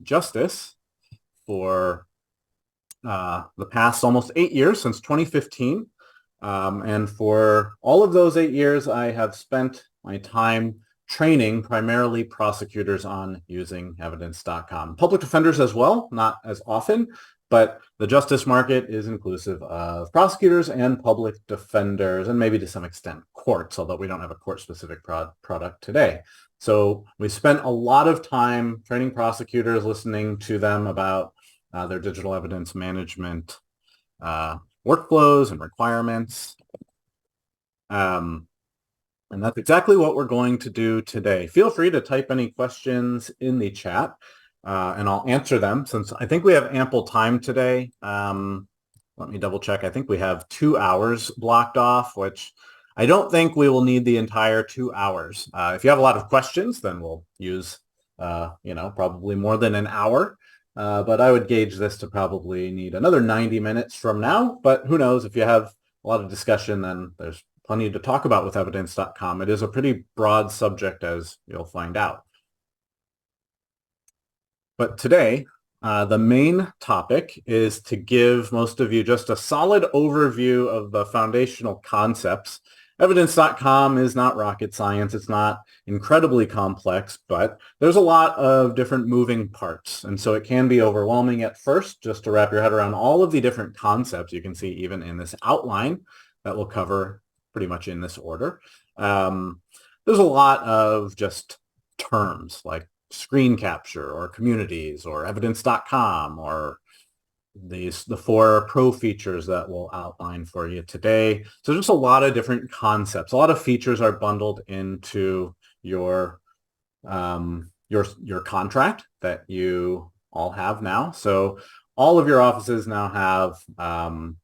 justice for the past almost 8 years, since 2015. And for all of those 8 years, I have spent my time training primarily prosecutors on using evidence.com. Public defenders as well, not as often, but the justice market is inclusive of prosecutors and public defenders, and maybe to some extent courts, although we don't have a court-specific product today. So we spent a lot of time training prosecutors, listening to them about their digital evidence management workflows and requirements. And that's exactly what we're going to do today. Feel free to type any questions in the chat, and I'll answer them since I think we have ample time today. Let me double check. I think we have 2 hours blocked off, which I don't think we will need the entire 2 hours. If you have a lot of questions, then we'll use, probably more than an hour. But I would gauge this to probably need another 90 minutes from now. But who knows, if you have a lot of discussion, then there's plenty to talk about with evidence.com. It is a pretty broad subject, as you'll find out. But today, the main topic is to give most of you just a solid overview of the foundational concepts. Evidence.com is not rocket science. It's not incredibly complex, but there's a lot of different moving parts. And so it can be overwhelming at first just to wrap your head around all of the different concepts you can see even in this outline that we'll cover pretty much in this order. There's a lot of just terms like screen capture or communities or evidence.com or the 4 pro features that we'll outline for you today. So just a lot of different concepts. A lot of features are bundled into your contract that you all have now. So all of your offices now have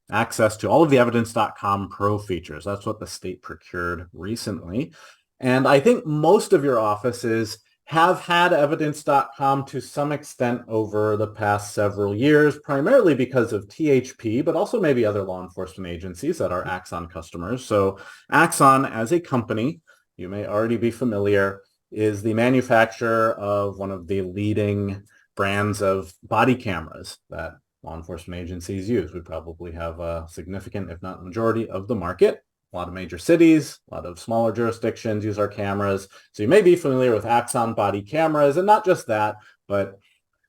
access to all of the evidence.com pro features. That's what the state procured recently. And I think most of your offices have had evidence.com to some extent over the past several years, primarily because of THP, but also maybe other law enforcement agencies that are AXON customers. So AXON as a company, you may already be familiar, is the manufacturer of one of the leading brands of body cameras that law enforcement agencies use. We probably have a significant, if not majority, of the market. A lot of major cities, a lot of smaller jurisdictions use our cameras. So you may be familiar with AXON body cameras, and not just that, but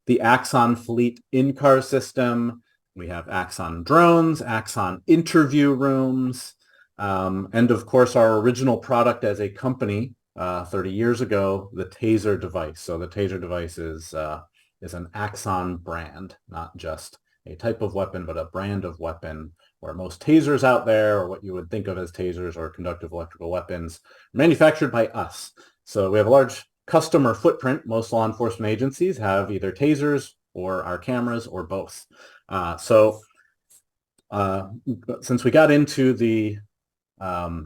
the AXON fleet in-car system. We have AXON drones, AXON interview rooms, and of course our original product as a company 30 years ago, the TASER device. So the TASER device is an AXON brand, not just a type of weapon, but a brand of weapon, where most tasers out there, or what you would think of as tasers or conductive electrical weapons, are manufactured by us. So we have a large customer footprint. Most law enforcement agencies have either tasers or our cameras or both. Since we got into the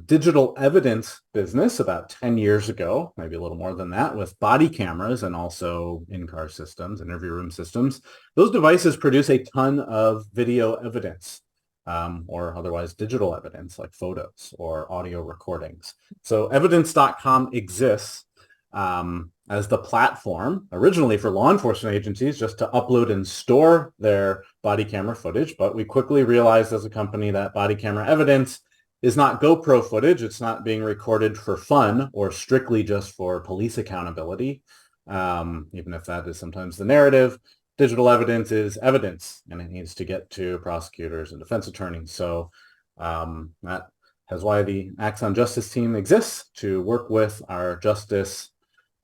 digital evidence business about 10 years ago, maybe a little more than that, with body cameras and also in-car systems, interview room systems, those devices produce a ton of video evidence, or otherwise digital evidence like photos or audio recordings. So evidence.com exists as the platform originally for law enforcement agencies just to upload and store their body camera footage. But we quickly realized as a company that body camera evidence is not GoPro footage. It's not being recorded for fun or strictly just for police accountability, even if that is sometimes the narrative. Digital evidence is evidence, and it needs to get to prosecutors and defense attorneys. So that is why the AXON Justice team exists, to work with our justice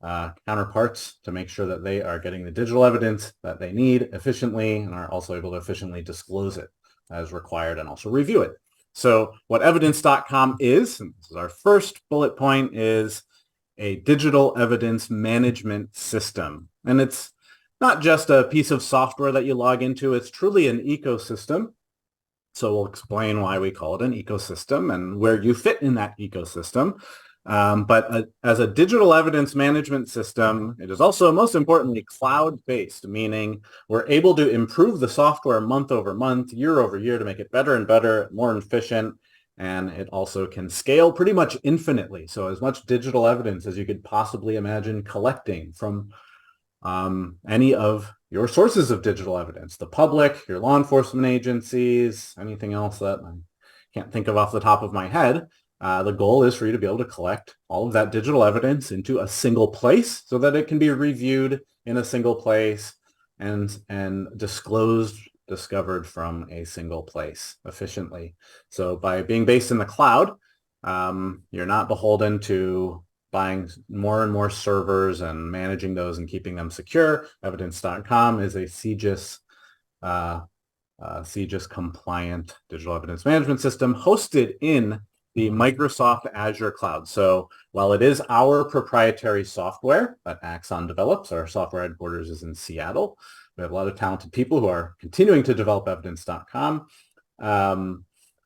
counterparts to make sure that they are getting the digital evidence that they need efficiently and are also able to efficiently disclose it as required and also review it. So what evidence.com is, and this is our first bullet point, is a digital evidence management system. And it's not just a piece of software that you log into, it's truly an ecosystem. So we'll explain why we call it an ecosystem and where you fit in that ecosystem. But as a digital evidence management system, it is also most importantly cloud-based, meaning we're able to improve the software month over month, year over year to make it better and better, more efficient, and it also can scale pretty much infinitely. So as much digital evidence as you could possibly imagine collecting from any of your sources of digital evidence, the public, your law enforcement agencies, anything else that I can't think of off the top of my head. The goal is for you to be able to collect all of that digital evidence into a single place so that it can be reviewed in a single place and discovered from a single place efficiently. So by being based in the cloud, you're not beholden to buying more and more servers and managing those and keeping them secure. Evidence.com is a CGIS compliant digital evidence management system hosted in the Microsoft Azure cloud. So while it is our proprietary software that AXON develops, our software headquarters is in Seattle. We have a lot of talented people who are continuing to develop evidence.com.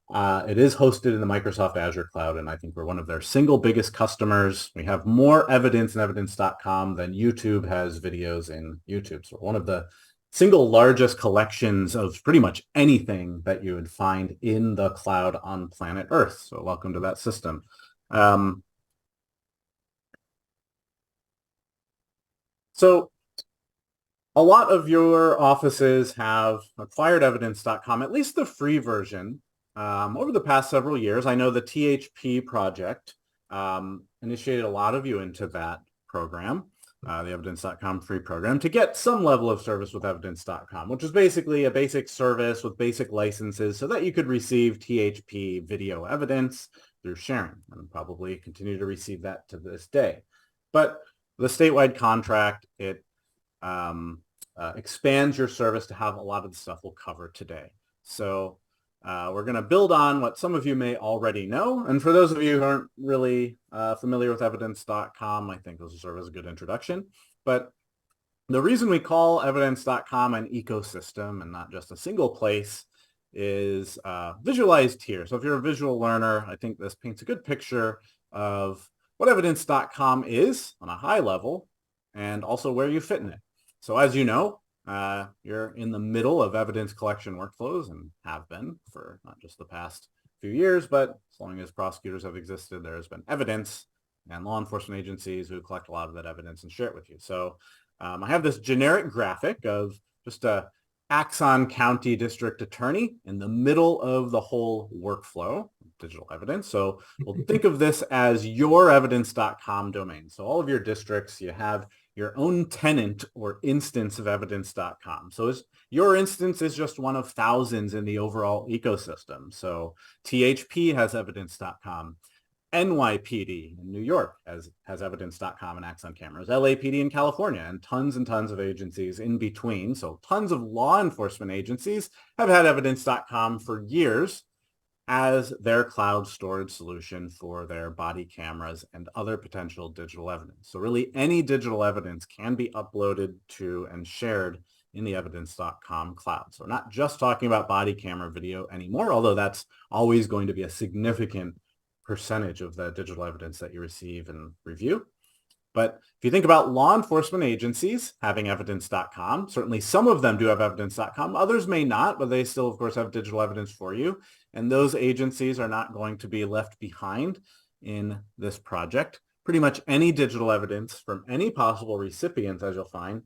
It is hosted in the Microsoft Azure cloud, and I think we're one of their single biggest customers. We have more evidence in evidence.com than YouTube has videos in YouTube. So one of the single largest collections of pretty much anything that you would find in the cloud on planet Earth. So welcome to that system. So a lot of your offices have acquired evidence.com, at least the free version, over the past several years. I know the THP project initiated a lot of you into that program, the evidence.com free program, to get some level of service with evidence.com, which is basically a basic service with basic licenses so that you could receive THP video evidence through sharing, and probably continue to receive that to this day. But the statewide contract, it expands your service to have a lot of the stuff we'll cover today. So we're going to build on what some of you may already know. And for those of you who aren't really familiar with evidence.com, I think this will serve as a good introduction. But the reason we call evidence.com an ecosystem and not just a single place is visualized here. So if you're a visual learner, I think this paints a good picture of what evidence.com is on a high level and also where you fit in it. So as you know, you're in the middle of evidence collection workflows and have been for not just the past few years, but as long as prosecutors have existed, there has been evidence and law enforcement agencies who collect a lot of that evidence and share it with you. So I have this generic graphic of just a AXON County District Attorney in the middle of the whole workflow, digital evidence. So we'll think of this as your evidence.com domain. So all of your districts, you have your own tenant or instance of evidence.com. So your instance is just one of thousands in the overall ecosystem. So THP has evidence.com. NYPD in New York has evidence.com and AXON cameras, LAPD in California, and tons of agencies in between. So tons of law enforcement agencies have had evidence.com for years as their cloud storage solution for their body cameras and other potential digital evidence. So really any digital evidence can be uploaded to and shared in the evidence.com cloud. So we're not just talking about body camera video anymore, although that's always going to be a significant percentage of the digital evidence that you receive and review. But if you think about law enforcement agencies having evidence.com, certainly some of them do have evidence.com. Others may not, but they still, of course, have digital evidence for you. And those agencies are not going to be left behind in this project. Pretty much any digital evidence from any possible recipient, as you'll find,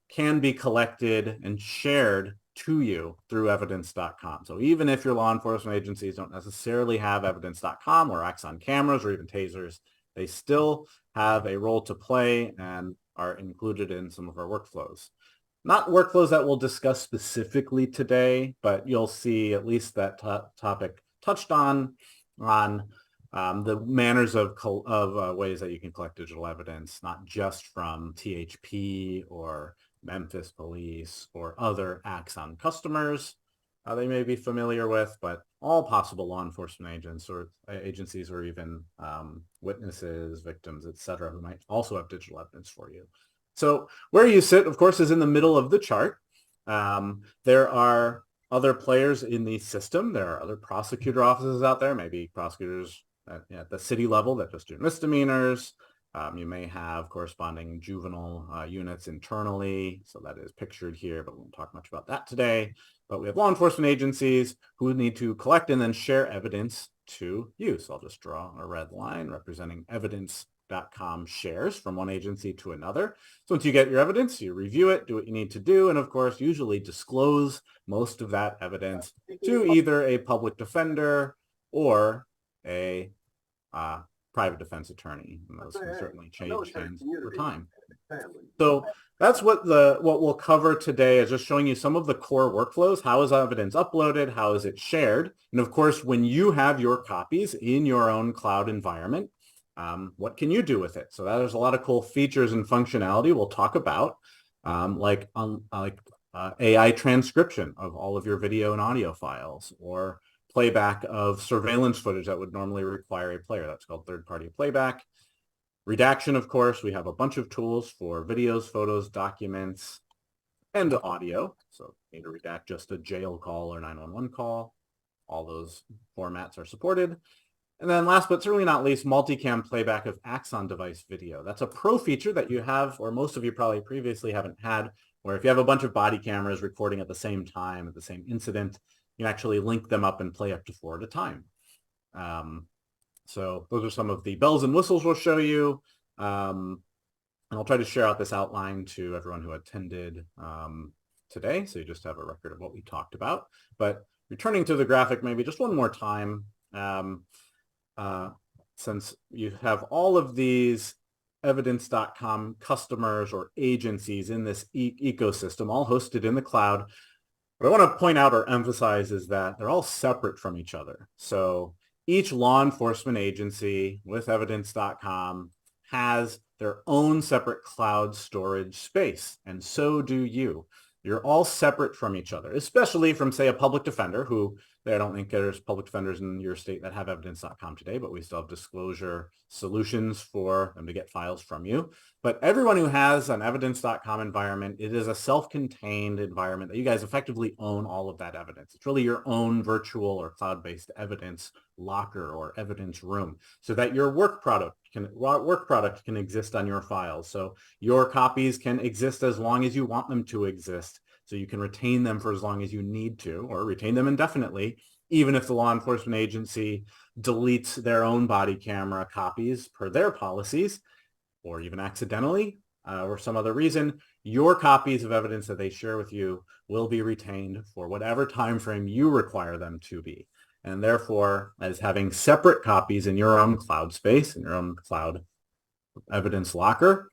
can be collected and shared to you through evidence.com. So even if your law enforcement agencies don't necessarily have evidence.com or AXON cameras or even tasers, they still have a role to play and are included in some of our workflows. Not workflows that we'll discuss specifically today, but you'll see at least that topic touched on the manners of ways that you can collect digital evidence, not just from THP or Memphis Police or other AXON customers they may be familiar with, but all possible law enforcement agents or agencies or even witnesses, victims, etc., who might also have digital evidence for you. So where you sit, of course, is in the middle of the chart. There are other players in the system. There are other prosecutor offices out there, maybe prosecutors at the city level that just do misdemeanors. You may have corresponding juvenile units internally, so that is pictured here, but we won't talk much about that today. But we have law enforcement agencies who need to collect and then share evidence to you. So I'll just draw a red line representing evidence district.com shares from one agency to another. So once you get your evidence, you review it, do what you need to do, and of course, usually disclose most of that evidence to either a public defender or a private defense attorney. And those can certainly change hands over time. So that's what we'll cover today, is just showing you some of the core workflows. How is evidence uploaded? How is it shared? And of course, when you have your copies in your own cloud environment, what can you do with it? So there's a lot of cool features and functionality we'll talk about, like AI transcription of all of your video and audio files, or playback of surveillance footage that would normally require a player. That's called third-party playback. Redaction, of course, we have a bunch of tools for videos, photos, documents, and audio. So you need to redact just a jail call or 911 call. All those formats are supported. And then last but certainly not least, multicam playback of AXON device video. That's a pro feature that you have, or most of you probably previously haven't had, where if you have a bunch of body cameras recording at the same time, at the same incident, you actually link them up and play up to 4 at a time. So those are some of the bells and whistles we'll show you. And I'll try to share out this outline to everyone who attended today, so you just have a record of what we talked about. But returning to the graphic maybe just one more time, since you have all of these evidence.com customers or agencies in this ecosystem, all hosted in the cloud, what I want to point out or emphasize is that they're all separate from each other. So each law enforcement agency with evidence.com has their own separate cloud storage space, and so do you. You're all separate from each other, especially from, say, a public defender, who I don't think there's public defenders in your state that have evidence.com today, but we still have disclosure solutions for them to get files from you. But everyone who has an evidence.com environment, it is a self-contained environment that you guys effectively own all of that evidence. It's really your own virtual or cloud-based evidence locker or evidence room, so that your work product can exist on your files. So your copies can exist as long as you want them to exist. So you can retain them for as long as you need to, or retain them indefinitely, even if the law enforcement agency deletes their own body camera copies per their policies, or even accidentally, or some other reason. Your copies of evidence that they share with you will be retained for whatever time frame you require them to be. And therefore, as having separate copies in your own cloud space, in your own cloud evidence locker,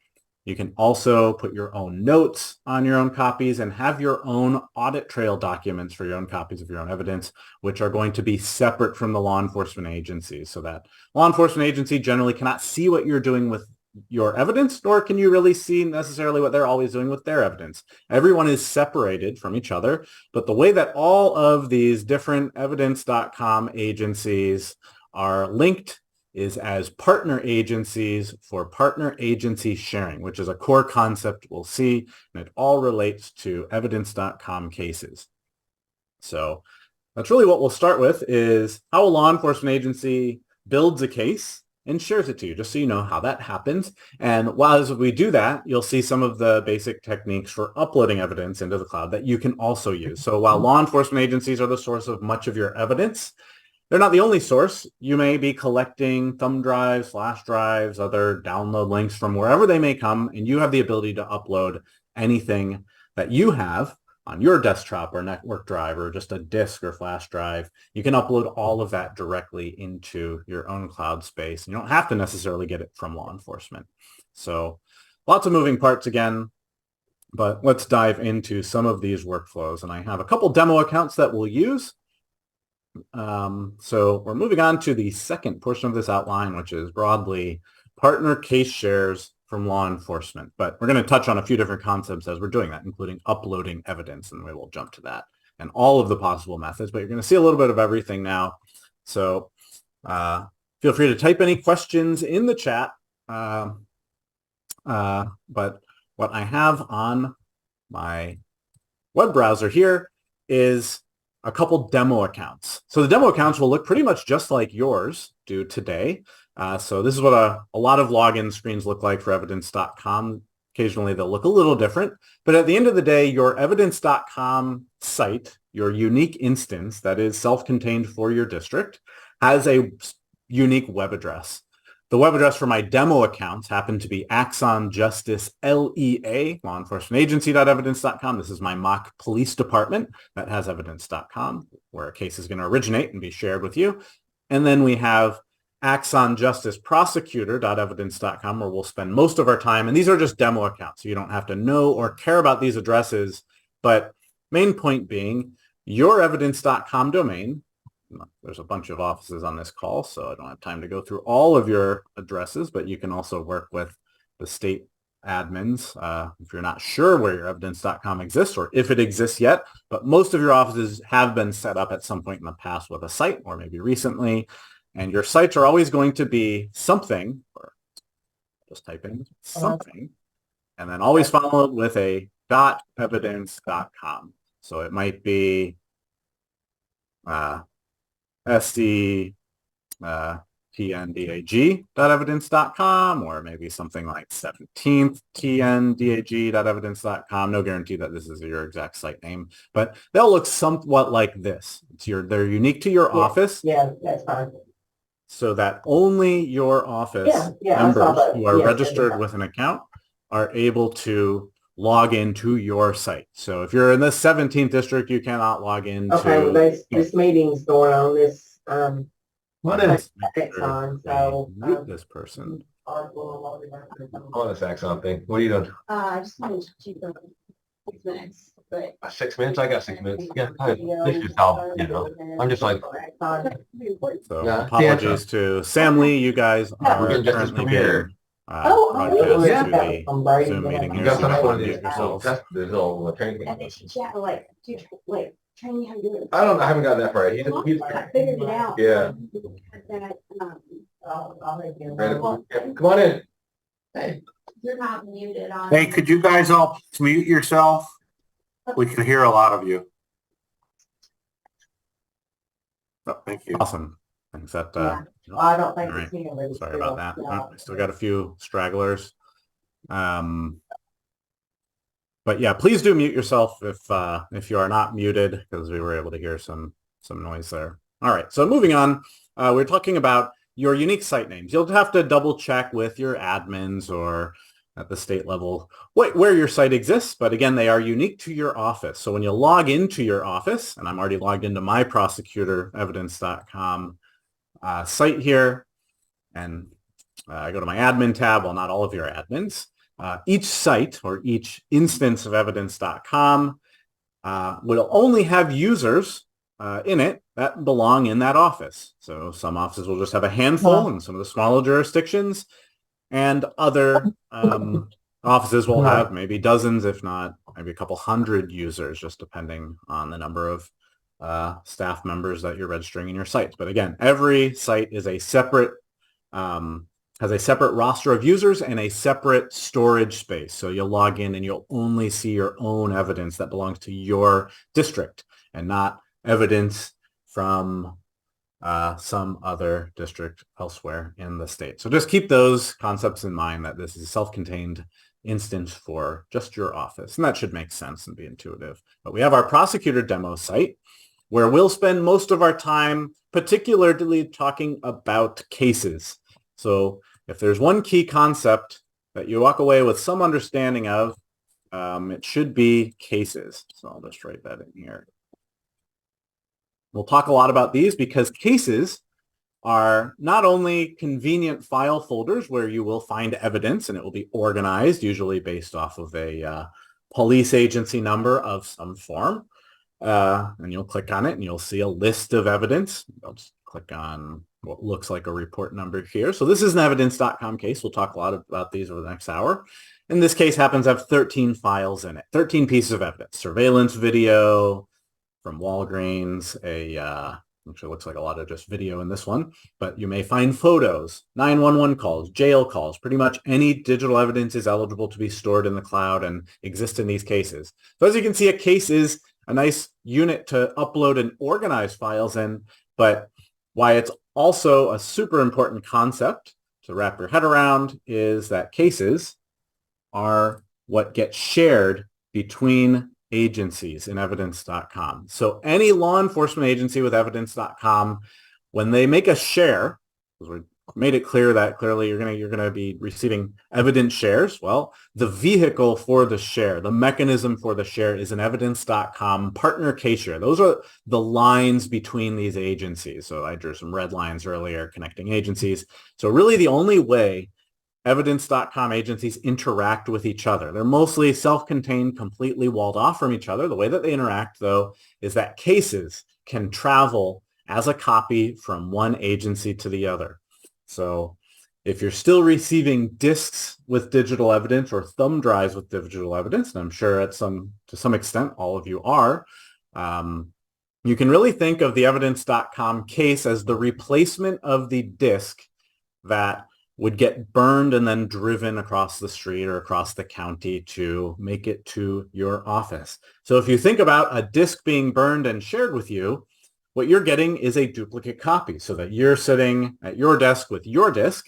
you can also put your own notes on your own copies and have your own audit trail documents for your own copies of your own evidence, which are going to be separate from the law enforcement agencies, so that law enforcement agency generally cannot see what you're doing with your evidence, nor can you really see necessarily what they're always doing with their evidence. Everyone is separated from each other, but the way that all of these different evidence.com agencies are linked is as partner agencies for partner agency sharing, which is a core concept we'll see, and it all relates to evidence.com cases. So that's really what we'll start with, is how a law enforcement agency builds a case and shares it to you, just so you know how that happens. And while as we do that, you'll see some of the basic techniques for uploading evidence into the cloud that you can also use. So while law enforcement agencies are the source of much of your evidence, they're not the only source. You may be collecting thumb drives, flash drives, other download links from wherever they may come, and you have the ability to upload anything that you have on your desktop or network drive, or just a disk or flash drive. You can upload all of that directly into your own cloud space. You don't have to necessarily get it from law enforcement. So lots of moving parts again, but let's dive into some of these workflows. And I have a couple demo accounts that we'll use. So we're moving on to the second portion of this outline, which is broadly partner case shares from law enforcement. But we're going to touch on a few different concepts as we're doing that, including uploading evidence, and we will jump to that and all of the possible methods. But you're going to see a little bit of everything now. So feel free to type any questions in the chat. But what I have on my web browser here is a couple demo accounts. So the demo accounts will look pretty much just like yours do today. So this is what a lot of login screens look like for evidence.com. Occasionally they'll look a little different, but at the end of the day, your evidence.com site, your unique instance that is self-contained for your district, has a unique web address. The web address for my demo accounts happened to be AXON Justice LEA, law enforcement agency.evidence.com. This is my mock police department that has evidence.com, where a case is going to originate and be shared with you. And then we have AXON Justice Prosecutor.evidence.com, where we'll spend most of our time. And these are just demo accounts, so you don't have to know or care about these addresses. But main point being, your evidence.com domain, there's a bunch of offices on this call, so I don't have time to go through all of your addresses, but you can also work with the state admins if you're not sure where your evidence.com exists or if it exists yet. But most of your offices have been set up at some point in the past with a site or maybe recently. And your sites are always going to be something, or just type in something, and then always followed with a .evidence.com. So it might be SDTNDAG.evidence.com, or maybe something like 17thndag.evidence.com. No guarantee that this is your exact site name, but they'll look somewhat like this. They're unique to your office. Yeah, that's fine. So that only your office members who are registered with an account are able to log into your site. So if you're in the 17th district, you cannot log into. Okay, well, this meeting's going on. This what is AXON? So this person. On this AXON thing. What are you doing? I just wanted to keep 6 minutes, but 6 minutes? I got 6 minutes. Yeah, this is how, I'm just like. So apologies to Sam Lee. You guys are currently being broadcast to the Zoom meeting here. You got So some you of mute these yourselves. training. and it's like train me how to do it. I haven't gotten that far. He's I figured it out. Yeah. That, Randall, come on in. Hey. You're not muted on. Hey, could you guys all mute yourself? We can hear a lot of you. Oh, thank you. Awesome. Thanks. That. I don't think Right. it's me. But Sorry about that. I still got a few stragglers. But yeah, please do mute yourself if you are not muted, because we were able to hear some noise there. All right. So moving on, we're talking about your unique site names. You'll have to double check with your admins or at the state level where your site exists. But again, they are unique to your office. So when you log into your office, and I'm already logged into my prosecutor evidence.com site here, and I go to my admin tab. Well, not all of your admins. Each site or each instance of evidence.com will only have users in it that belong in that office. So some offices will just have a handful in some of the smaller jurisdictions, and other offices will have maybe dozens, if not maybe a couple hundred users, just depending on the number of staff members that you're registering in your sites. But again, every site is a separate has a separate roster of users and a separate storage space. So you'll log in and you'll only see your own evidence that belongs to your district and not evidence from some other district elsewhere in the state. So just keep those concepts in mind, that this is a self-contained instance for just your office. And that should make sense and be intuitive. But we have our prosecutor demo site, where we'll spend most of our time particularly talking about cases. So if there's one key concept that you walk away with some understanding of, it should be cases. So I'll just write that in here. We'll talk a lot about these because cases are not only convenient file folders where you will find evidence and it will be organized, usually based off of a police agency number of some form. And you'll click on it and you'll see a list of evidence. I'll just click on what looks like a report number here. So this is an evidence.com case. We'll talk a lot about these over the next hour. And this case happens to have 13 files in it, 13 pieces of evidence: surveillance video from Walgreens, which looks like a lot of just video in this one, but you may find photos, 911 calls, jail calls. Pretty much any digital evidence is eligible to be stored in the cloud and exist in these cases. So as you can see, a case is a nice unit to upload and organize files in, but why it's also a super important concept to wrap your head around is that cases are what get shared between agencies in evidence.com. So any law enforcement agency with evidence.com, when they make a share, because we're made it clear that clearly you're gonna be receiving evidence shares. Well, the vehicle for the share, the mechanism for the share is an evidence.com partner case share. Those are the lines between these agencies. So I drew some red lines earlier connecting agencies. So really the only way evidence.com agencies interact with each other. They're mostly self-contained, completely walled off from each other. The way that they interact, though, is that cases can travel as a copy from one agency to the other. So if you're still receiving disks with digital evidence or thumb drives with digital evidence, and I'm sure to some extent all of you are, you can really think of the evidence.com case as the replacement of the disk that would get burned and then driven across the street or across the county to make it to your office. So if you think about a disk being burned and shared with you, what you're getting is a duplicate copy so that you're sitting at your desk with your disk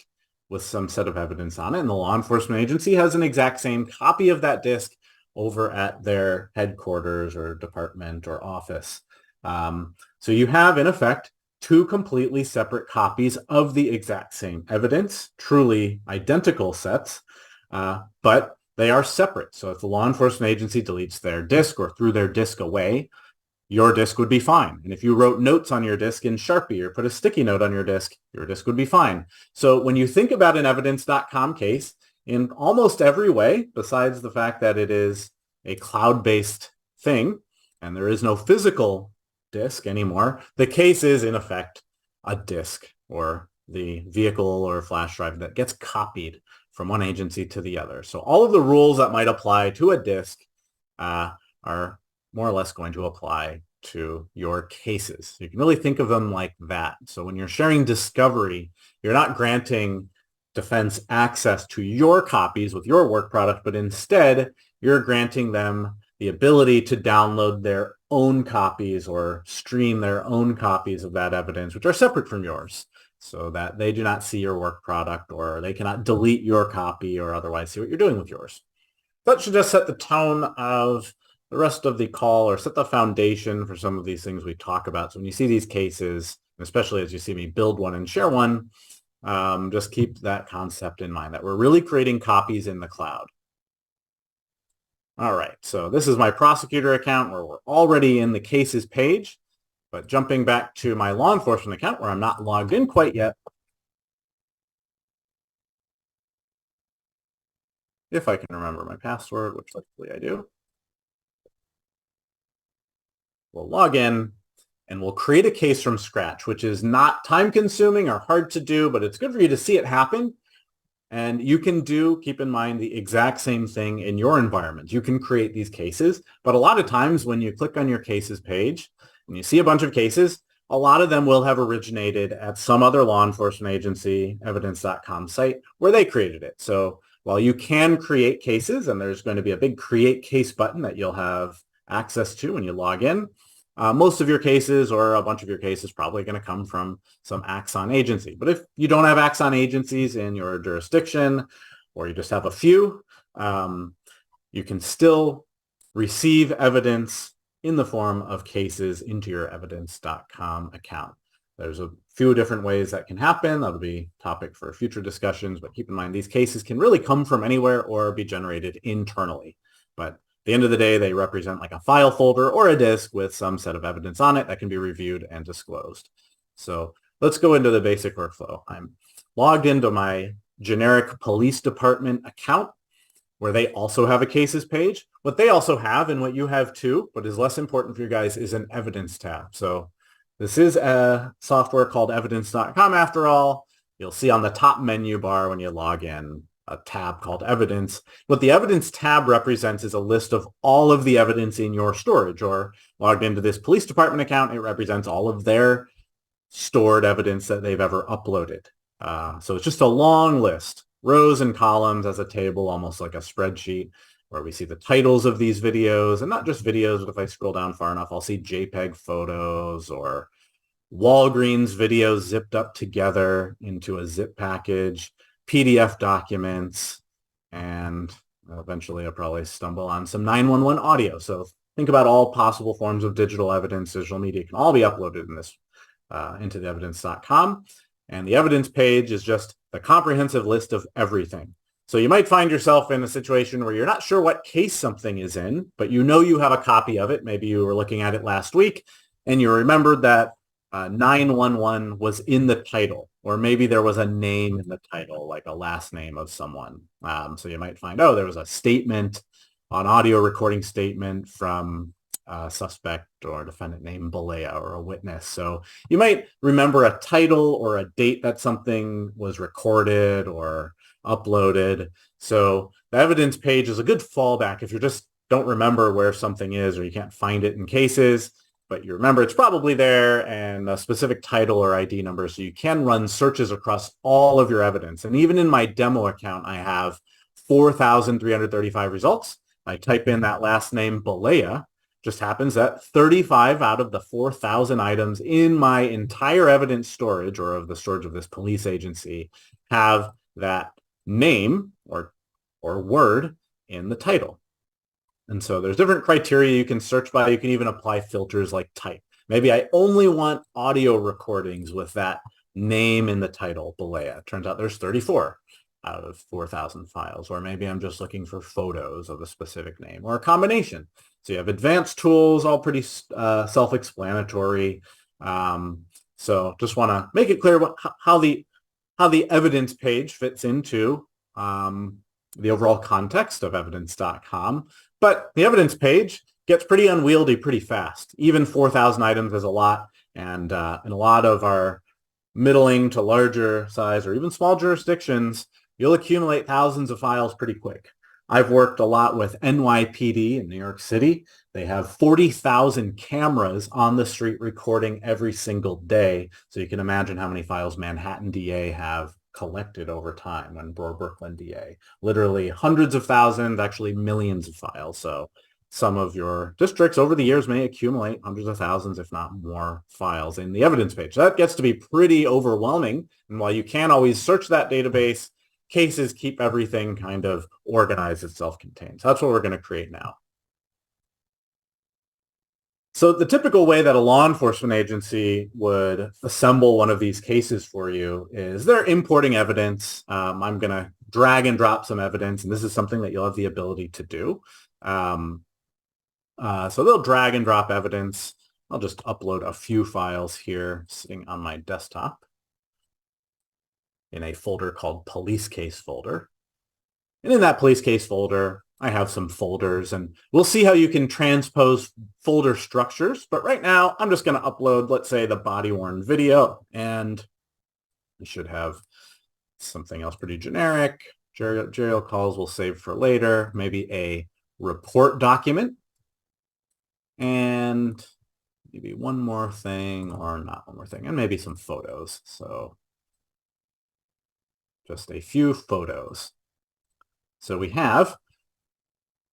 with some set of evidence on it, and the law enforcement agency has an exact same copy of that disk over at their headquarters or department or office. So you have, in effect, two completely separate copies of the exact same evidence, truly identical sets, but they are separate. So if the law enforcement agency deletes their disk or threw their disk away, your disk would be fine. And if you wrote notes on your disk in Sharpie or put a sticky note on your disk would be fine. So when you think about an evidence.com case, in almost every way, besides the fact that it is a cloud-based thing and there is no physical disk anymore, the case is in effect a disk or the vehicle or flash drive that gets copied from one agency to the other. So all of the rules that might apply to a disk are more or less going to apply to your cases. You can really think of them like that. So when you're sharing discovery, you're not granting defense access to your copies with your work product, but instead you're granting them the ability to download their own copies or stream their own copies of that evidence, which are separate from yours, so that they do not see your work product or they cannot delete your copy or otherwise see what you're doing with yours. That should just set the tone of the rest of the call or set the foundation for some of these things we talk about. So when you see these cases, especially as you see me build one and share one, just keep that concept in mind that we're really creating copies in the cloud. All right, so this is my prosecutor account where we're already in the cases page, but jumping back to my law enforcement account where I'm not logged in quite yet. If I can remember my password, which luckily I do. We'll log in and we'll create a case from scratch, which is not time consuming or hard to do, but it's good for you to see it happen. And you can keep in mind, the exact same thing in your environment. You can create these cases, but a lot of times when you click on your cases page and you see a bunch of cases, a lot of them will have originated at some other law enforcement agency, evidence.com site where they created it. So while you can create cases, and there's going to be a big create case button that you'll have access to when you log in, most of your cases or a bunch of your cases probably going to come from some AXON agency. But if you don't have AXON agencies in your jurisdiction, or you just have a few, you can still receive evidence in the form of cases into your evidence.com account. There's a few different ways that can happen. That'll be topic for future discussions, but keep in mind these cases can really come from anywhere or be generated internally. But at the end of the day, they represent like a file folder or a disk with some set of evidence on it that can be reviewed and disclosed. So let's go into the basic workflow. I'm logged into my generic police department account where they also have a cases page. What they also have, and what you have too, but is less important for you guys, is an evidence tab. So this is a software called evidence.com after all. You'll see on the top menu bar when you log in a tab called evidence. What the evidence tab represents is a list of all of the evidence in your storage, or logged into this police department account, it represents all of their stored evidence that they've ever uploaded. So it's just a long list, rows and columns as a table, almost like a spreadsheet, where we see the titles of these videos, and not just videos, but if I scroll down far enough, I'll see JPEG photos or Walgreens videos zipped up together into a zip package, PDF documents, and eventually I'll probably stumble on some 911 audio. So think about all possible forms of digital evidence, digital media can all be uploaded in this into the evidence.com. And the evidence page is just the comprehensive list of everything. So you might find yourself in a situation where you're not sure what case something is in, but you know you have a copy of it. Maybe you were looking at it last week and you remembered that 911 was in the title, or maybe there was a name in the title, like a last name of someone. So you might find, oh, there was a statement, an audio recording statement from a suspect or defendant named Balea or a witness. So you might remember a title or a date that something was recorded or uploaded. So the evidence page is a good fallback if you just don't remember where something is or you can't find it in cases, but you remember it's probably there and a specific title or ID number. So you can run searches across all of your evidence. And even in my demo account, I have 4,335 results. I type in that last name, Balea. Just happens that 35 out of the 4,000 items in my entire evidence storage, or of the storage of this police agency, have that name or word in the title. And so there's different criteria you can search by. You can even apply filters like type. Maybe I only want audio recordings with that name in the title, Balea. It turns out there's 34 out of 4,000 files. Or maybe I'm just looking for photos of a specific name, or a combination. So you have advanced tools, all pretty self-explanatory. So just want to make it clear how the evidence page fits into the overall context of evidence.com. But the evidence page gets pretty unwieldy pretty fast. Even 4,000 items is a lot. And in a lot of our middling to larger size or even small jurisdictions, you'll accumulate thousands of files pretty quick. I've worked a lot with NYPD in New York City. They have 40,000 cameras on the street recording every single day. So you can imagine how many files Manhattan DA have collected over time, and Brooklyn DA. Literally hundreds of thousands, actually millions of files. So some of your districts over the years may accumulate hundreds of thousands, if not more, files in the evidence page. So that gets to be pretty overwhelming. And while you can always search that database, cases keep everything kind of organized as self-contained. So that's what we're going to create now. So the typical way that a law enforcement agency would assemble one of these cases for you is they're importing evidence. I'm going to drag and drop some evidence, and this is something that you'll have the ability to do. So they'll drag and drop evidence. I'll just upload a few files here sitting on my desktop in a folder called police case folder. And in that police case folder, I have some folders, and we'll see how you can transpose folder structures. But right now, I'm just going to upload, let's say, the body-worn video, and we should have something else pretty generic. Serial calls we'll save for later, maybe a report document, and maybe one more thing, or not one more thing, and maybe some photos. So just a few photos. So we have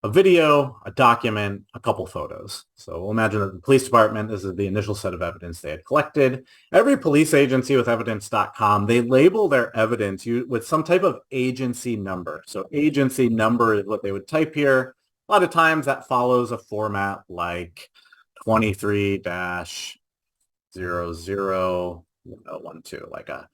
a video, a document, a couple photos. So we'll imagine that the police department, this is the initial set of evidence they had collected. Every police agency with evidence.com, they label their evidence with some type of agency number. So agency number is what they would type here. A lot of times that follows a format like 23-0012, like a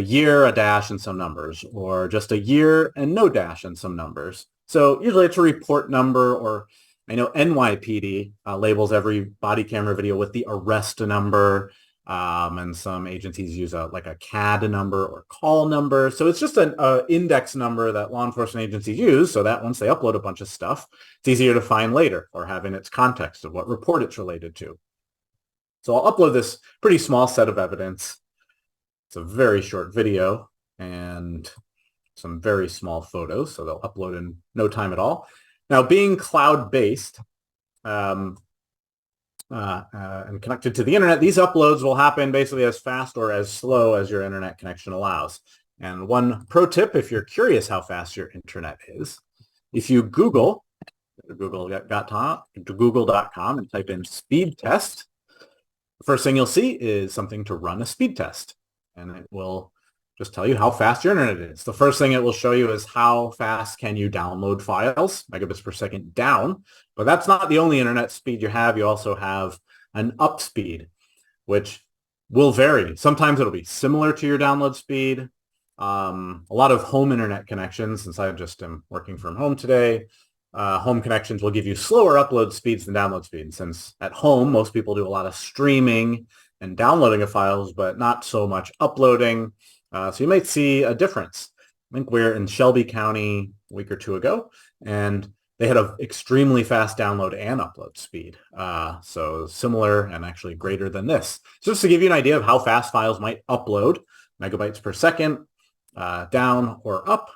year, a dash, and some numbers, or just a year and no dash and some numbers. So usually it's a report number, or I know NYPD labels every body camera video with the arrest number, and some agencies use like a CAD number or call number. So it's just an index number that law enforcement agencies use, so that once they upload a bunch of stuff, it's easier to find later, or have in its context of what report it's related to. So I'll upload this pretty small set of evidence. It's a very short video and some very small photos, so they'll upload in no time at all. Now, being cloud-based and connected to the internet, these uploads will happen basically as fast or as slow as your internet connection allows. And one pro tip, if you're curious how fast your internet is, if you Google google.com and type in speed test, the first thing you'll see is something to run a speed test. And it will just tell you how fast your internet is. The first thing it will show you is how fast can you download files, megabits per second down. But that's not the only internet speed you have. You also have an up speed, which will vary. Sometimes it'll be similar to your download speed. A lot of home internet connections, since I just am working from home today, home connections will give you slower upload speeds than download speeds. Since at home, most people do a lot of streaming and downloading of files, but not so much uploading. So you might see a difference. I think we're in Shelby County a week or two ago, and they had an extremely fast download and upload speed. So similar and actually greater than this. So just to give you an idea of how fast files might upload, megabytes per second, down or up.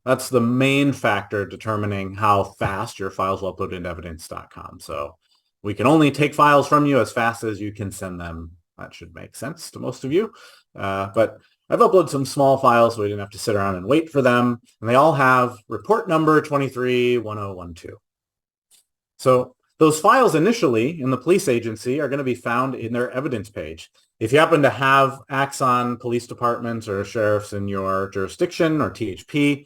That's the main factor determining how fast your files will upload into evidence.com. So we can only take files from you as fast as you can send them. That should make sense to most of you. But I've uploaded some small files so we didn't have to sit around and wait for them. And they all have report number 231012. So those files initially in the police agency are going to be found in their evidence page. If you happen to have AXON police departments or sheriffs in your jurisdiction or THP,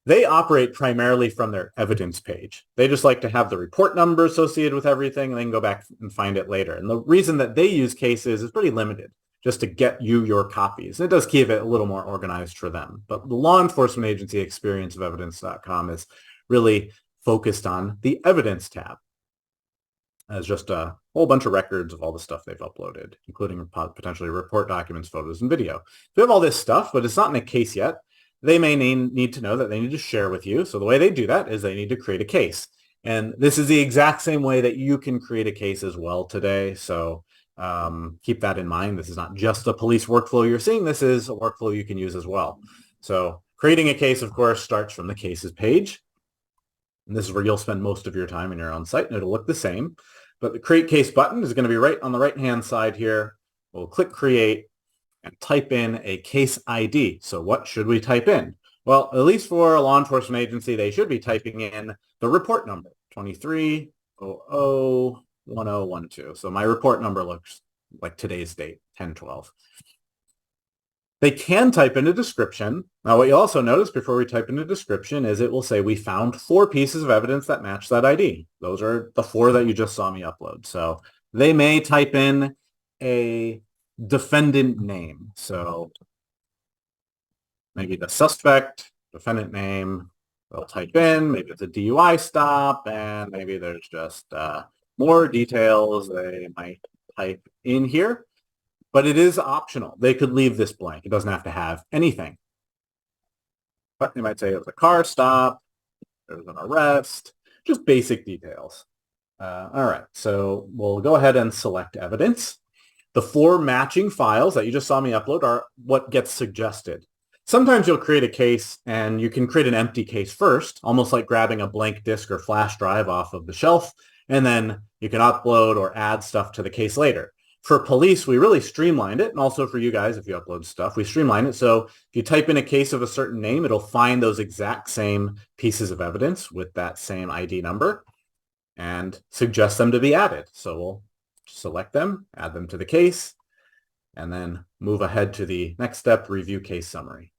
they operate primarily from their evidence page. They just like to have the report number associated with everything and then go back and find it later. And the reason that they use cases is pretty limited, just to get you your copies. It does keep it a little more organized for them. But the law enforcement agency experience of evidence.com is really focused on the evidence tab as just a whole bunch of records of all the stuff they've uploaded, including potentially report documents, photos, and video. We have all this stuff, but it's not in a case yet. They may need to know that they need to share with you. So the way they do that is they need to create a case. And this is the exact same way that you can create a case as well today. So keep that in mind. This is not just a police workflow you're seeing. This is a workflow you can use as well. So creating a case, of course, starts from the cases page. And this is where you'll spend most of your time in your own site, and it'll look the same. But the create case button is going to be right on the right-hand side here. We'll click create and type in a case ID. So what should we type in? Well, at least for a law enforcement agency, they should be typing in the report number, 23001012. So my report number looks like today's date, 10/12. They can type in a description. Now, what you also notice before we type in a description is it will say we found 4 pieces of evidence that match that ID. Those are the 4 that you just saw me upload. So they may type in a defendant name. So maybe the suspect, defendant name, they'll type in, maybe it's a DUI stop, and maybe there's just more details they might type in here. But it is optional. They could leave this blank. It doesn't have to have anything. But they might say it was a car stop, there was an arrest, just basic details. All right, so we'll go ahead and select evidence. The 4 matching files that you just saw me upload are what gets suggested. Sometimes you'll create a case and you can create an empty case first, almost like grabbing a blank disk or flash drive off of the shelf, and then you can upload or add stuff to the case later. For police, we really streamlined it, and also for you guys, if you upload stuff, we streamline it. So if you type in a case of a certain name, it'll find those exact same pieces of evidence with that same ID number and suggest them to be added. So we'll select them, add them to the case, and then move ahead to the next step, review case summary.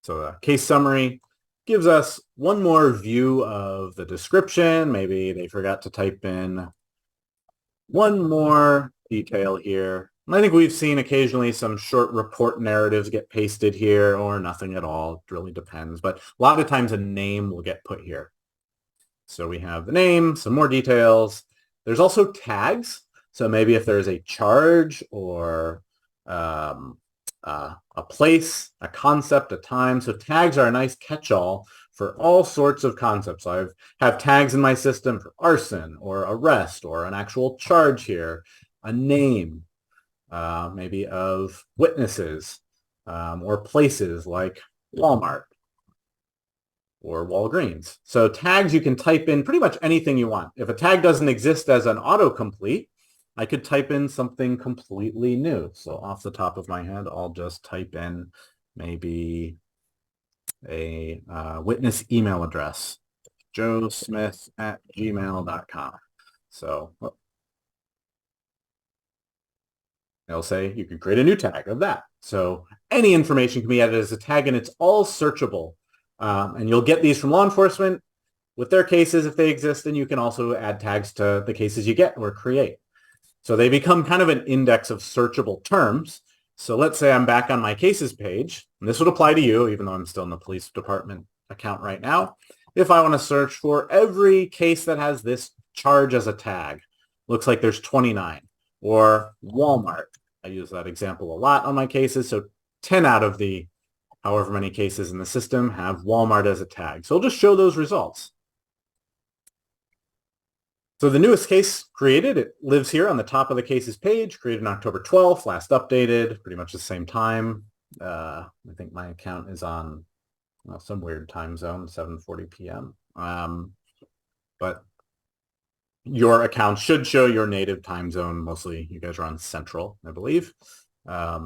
So a case summary gives us one more view of the description. Maybe they forgot to type in one more detail here. And I think we've seen occasionally some short report narratives get pasted here or nothing at all. It really depends. But a lot of times a name will get put here. So we have the name, some more details. There's also tags. So maybe if there's a charge or a place, a concept, a time. So tags are a nice catch-all for all sorts of concepts. I have tags in my system for arson or arrest or an actual charge here, a name, maybe of witnesses or places like Walmart or Walgreens. So tags, you can type in pretty much anything you want. If a tag doesn't exist as an autocomplete, I could type in something completely new. So off the top of my head, I'll just type in maybe a witness email address, joesmith@gmail.com. So it'll say you can create a new tag of that. So any information can be added as a tag, and it's all searchable. And you'll get these from law enforcement with their cases if they exist, and you can also add tags to the cases you get or create. So they become kind of an index of searchable terms. So let's say I'm back on my cases page, and this would apply to you, even though I'm still in the police department account right now. If I want to search for every case that has this charge as a tag, looks like there's 29, or Walmart. I use that example a lot on my cases. So 10 out of the however many cases in the system have Walmart as a tag. So it'll just show those results. So the newest case created, it lives here on the top of the cases page, created on October 12th, last updated, pretty much the same time. I think my account is on some weird time zone, 7:40 p.m. But your account should show your native time zone. Mostly you guys are on Central, I believe. I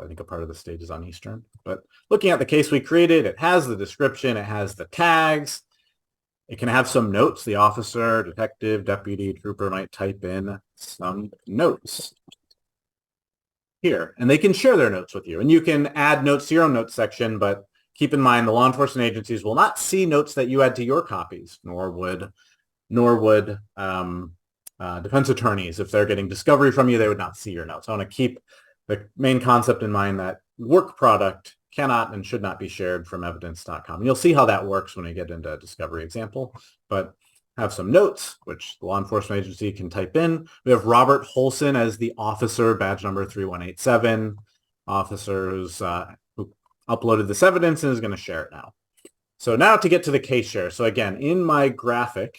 think a part of the state is on Eastern. But looking at the case we created, it has the description, it has the tags. It can have some notes. The officer, detective, deputy, trooper might type in some notes here, and they can share their notes with you. And you can add notes to your own notes section, but keep in mind the law enforcement agencies will not see notes that you add to your copies, nor would defense attorneys. If they're getting discovery from you, they would not see your notes. I want to keep the main concept in mind that work product cannot and should not be shared from evidence.com. You'll see how that works when we get into a discovery example, but have some notes, which the law enforcement agency can type in. We have Robert Holson as the officer, badge number 3187, officer who uploaded this evidence and is going to share it now. So now to get to the case share. So again, in my graphic,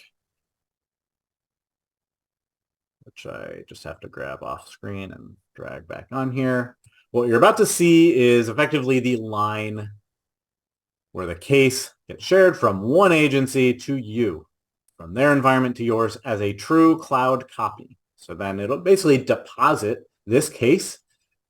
which I just have to grab off screen and drag back on here, what you're about to see is effectively the line where the case gets shared from one agency to you, from their environment to yours as a true cloud copy. So then it'll basically deposit this case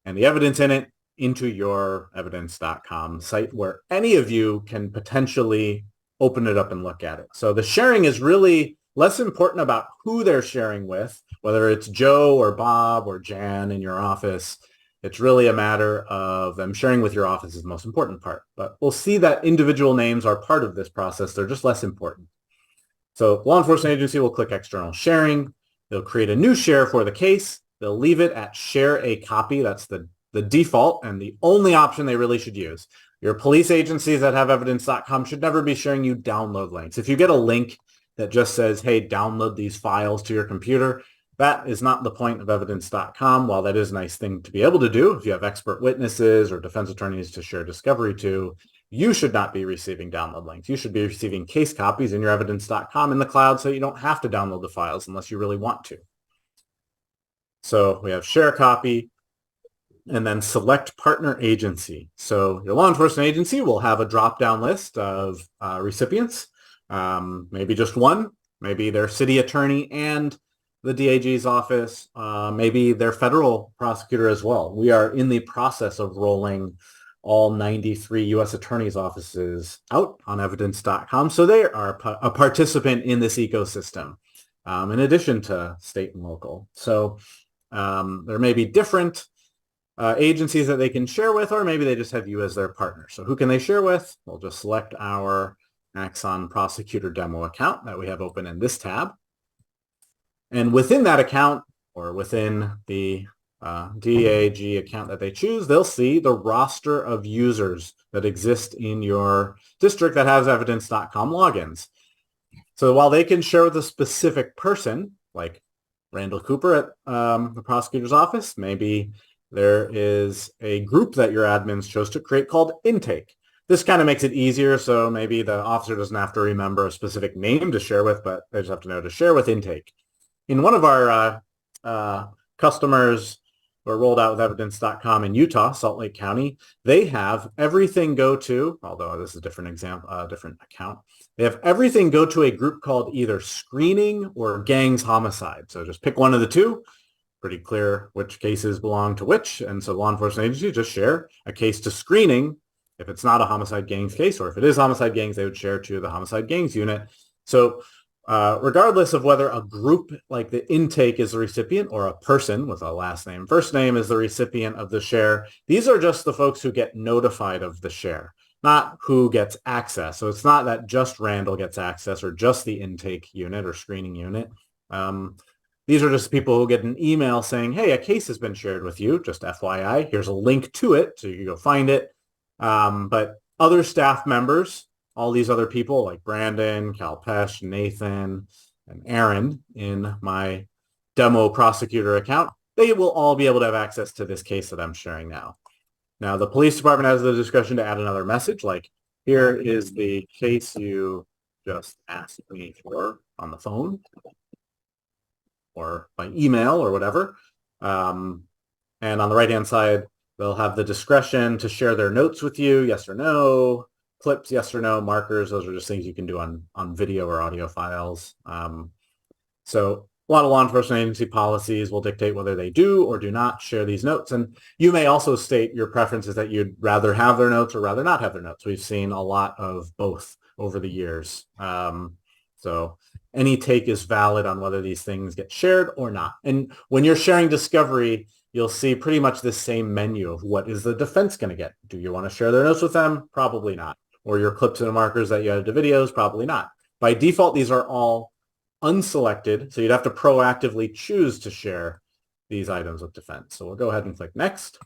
and the evidence in it into your evidence.com site where any of you can potentially open it up and look at it. So the sharing is really less important about who they're sharing with, whether it's Joe or Bob or Jan in your office. It's really a matter of them sharing with your office is the most important part. But we'll see that individual names are part of this process. They're just less important. So law enforcement agency will click external sharing. They'll create a new share for the case. They'll leave it at share a copy. That's the default and the only option they really should use. Your police agencies that have evidence.com should never be sharing you download links. If you get a link that just says, hey, download these files to your computer, that is not the point of evidence.com. While that is a nice thing to be able to do, if you have expert witnesses or defense attorneys to share discovery to, you should not be receiving download links. You should be receiving case copies in your evidence.com in the cloud so you don't have to download the files unless you really want to. So we have share copy and then select partner agency. So your law enforcement agency will have a drop-down list of recipients, maybe just one, maybe their city attorney and the DAG's office, maybe their federal prosecutor as well. We are in the process of rolling all 93 U.S. attorneys' offices out on evidence.com. So they are a participant in this ecosystem, in addition to state and local. So there may be different agencies that they can share with, or maybe they just have you as their partner. So who can they share with? We'll just select our AXON prosecutor demo account that we have open in this tab. And within that account, or within the DAG account that they choose, they'll see the roster of users that exist in your district that has evidence.com logins. So while they can share with a specific person, like Randall Cooper at the prosecutor's office, maybe there is a group that your admins chose to create called Intake. This kind of makes it easier, so maybe the officer doesn't have to remember a specific name to share with, but they just have to know to share with Intake. In one of our customers who are rolled out with evidence.com in Utah, Salt Lake County, they have everything go to, although this is a different example, different account, they have everything go to a group called either screening or gangs homicide. So just pick one of the two, pretty clear which cases belong to which. And so law enforcement agencies just share a case to screening if it's not a homicide gangs case, or if it is homicide gangs, they would share to the homicide gangs unit. So regardless of whether a group like the Intake is the recipient or a person with a last name, first name is the recipient of the share, these are just the folks who get notified of the share, not who gets access. So it's not that just Randall gets access or just the Intake unit or screening unit. These are just people who get an email saying, hey, a case has been shared with you, just FYI. Here's a link to it, so you can go find it. But other staff members, all these other people like Brandon, Kalpesh, Nathan, and Aaron in my demo prosecutor account, they will all be able to have access to this case that I'm sharing now. Now, the police department has the discretion to add another message, like, here is the case you just asked me for on the phone or by email or whatever. And on the right-hand side, they'll have the discretion to share their notes with you, yes or no, clips, yes or no, markers. Those are just things you can do on video or audio files. So a lot of law enforcement agency policies will dictate whether they do or do not share these notes. And you may also state your preferences that you'd rather have their notes or rather not have their notes. We've seen a lot of both over the years. So any take is valid on whether these things get shared or not. And when you're sharing discovery, you'll see pretty much the same menu of what is the defense going to get. Do you want to share their notes with them? Probably not. Or your clips and markers that you added to videos? Probably not. By default, these are all unselected, so you'd have to proactively choose to share these items with defense. So we'll go ahead and click next.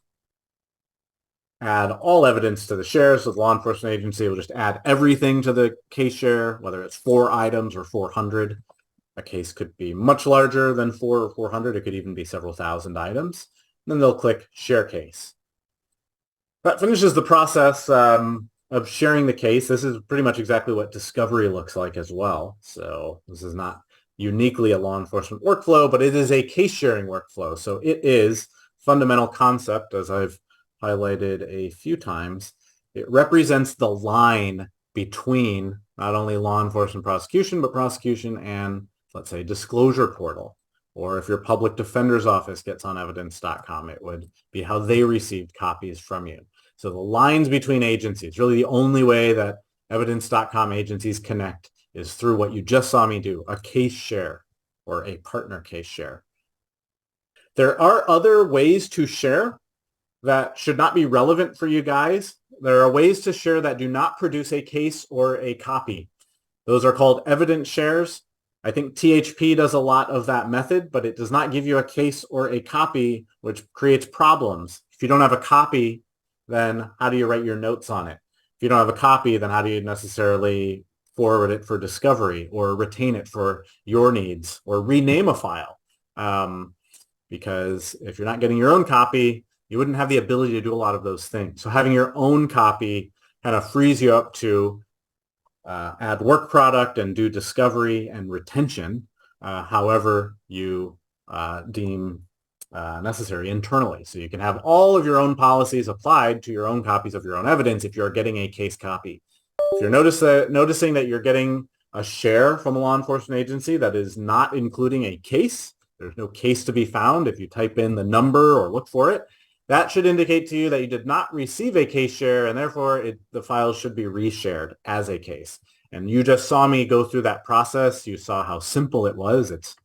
Add all evidence to the share. So the law enforcement agency will just add everything to the case share, whether it's 4 items or 400. A case could be much larger than 4 or 400. It could even be several thousand items. And then they'll click share case. That finishes the process of sharing the case. This is pretty much exactly what discovery looks like as well. So this is not uniquely a law enforcement workflow, but it is a case sharing workflow. So it is fundamental concept, as I've highlighted a few times. It represents the line between not only law enforcement prosecution, but prosecution and, let's say, disclosure portal. Or if your public defender's office gets on evidence.com, it would be how they received copies from you. So the lines between agencies, really the only way that evidence.com agencies connect is through what you just saw me do, a case share or a partner case share. There are other ways to share that should not be relevant for you guys. There are ways to share that do not produce a case or a copy. Those are called evidence shares. I think THP does a lot of that method, but it does not give you a case or a copy, which creates problems. If you don't have a copy, then how do you write your notes on it? If you don't have a copy, then how do you necessarily forward it for discovery or retain it for your needs or rename a file? Because if you're not getting your own copy, you wouldn't have the ability to do a lot of those things. So having your own copy kind of frees you up to add work product and do discovery and retention, however you deem necessary internally. So you can have all of your own policies applied to your own copies of your own evidence if you're getting a case copy. If you're noticing that you're getting a share from a law enforcement agency that is not including a case, there's no case to be found. If you type in the number or look for it, that should indicate to you that you did not receive a case share, and therefore the files should be reshared as a case. And you just saw me go through that process. You saw how simple it was. It's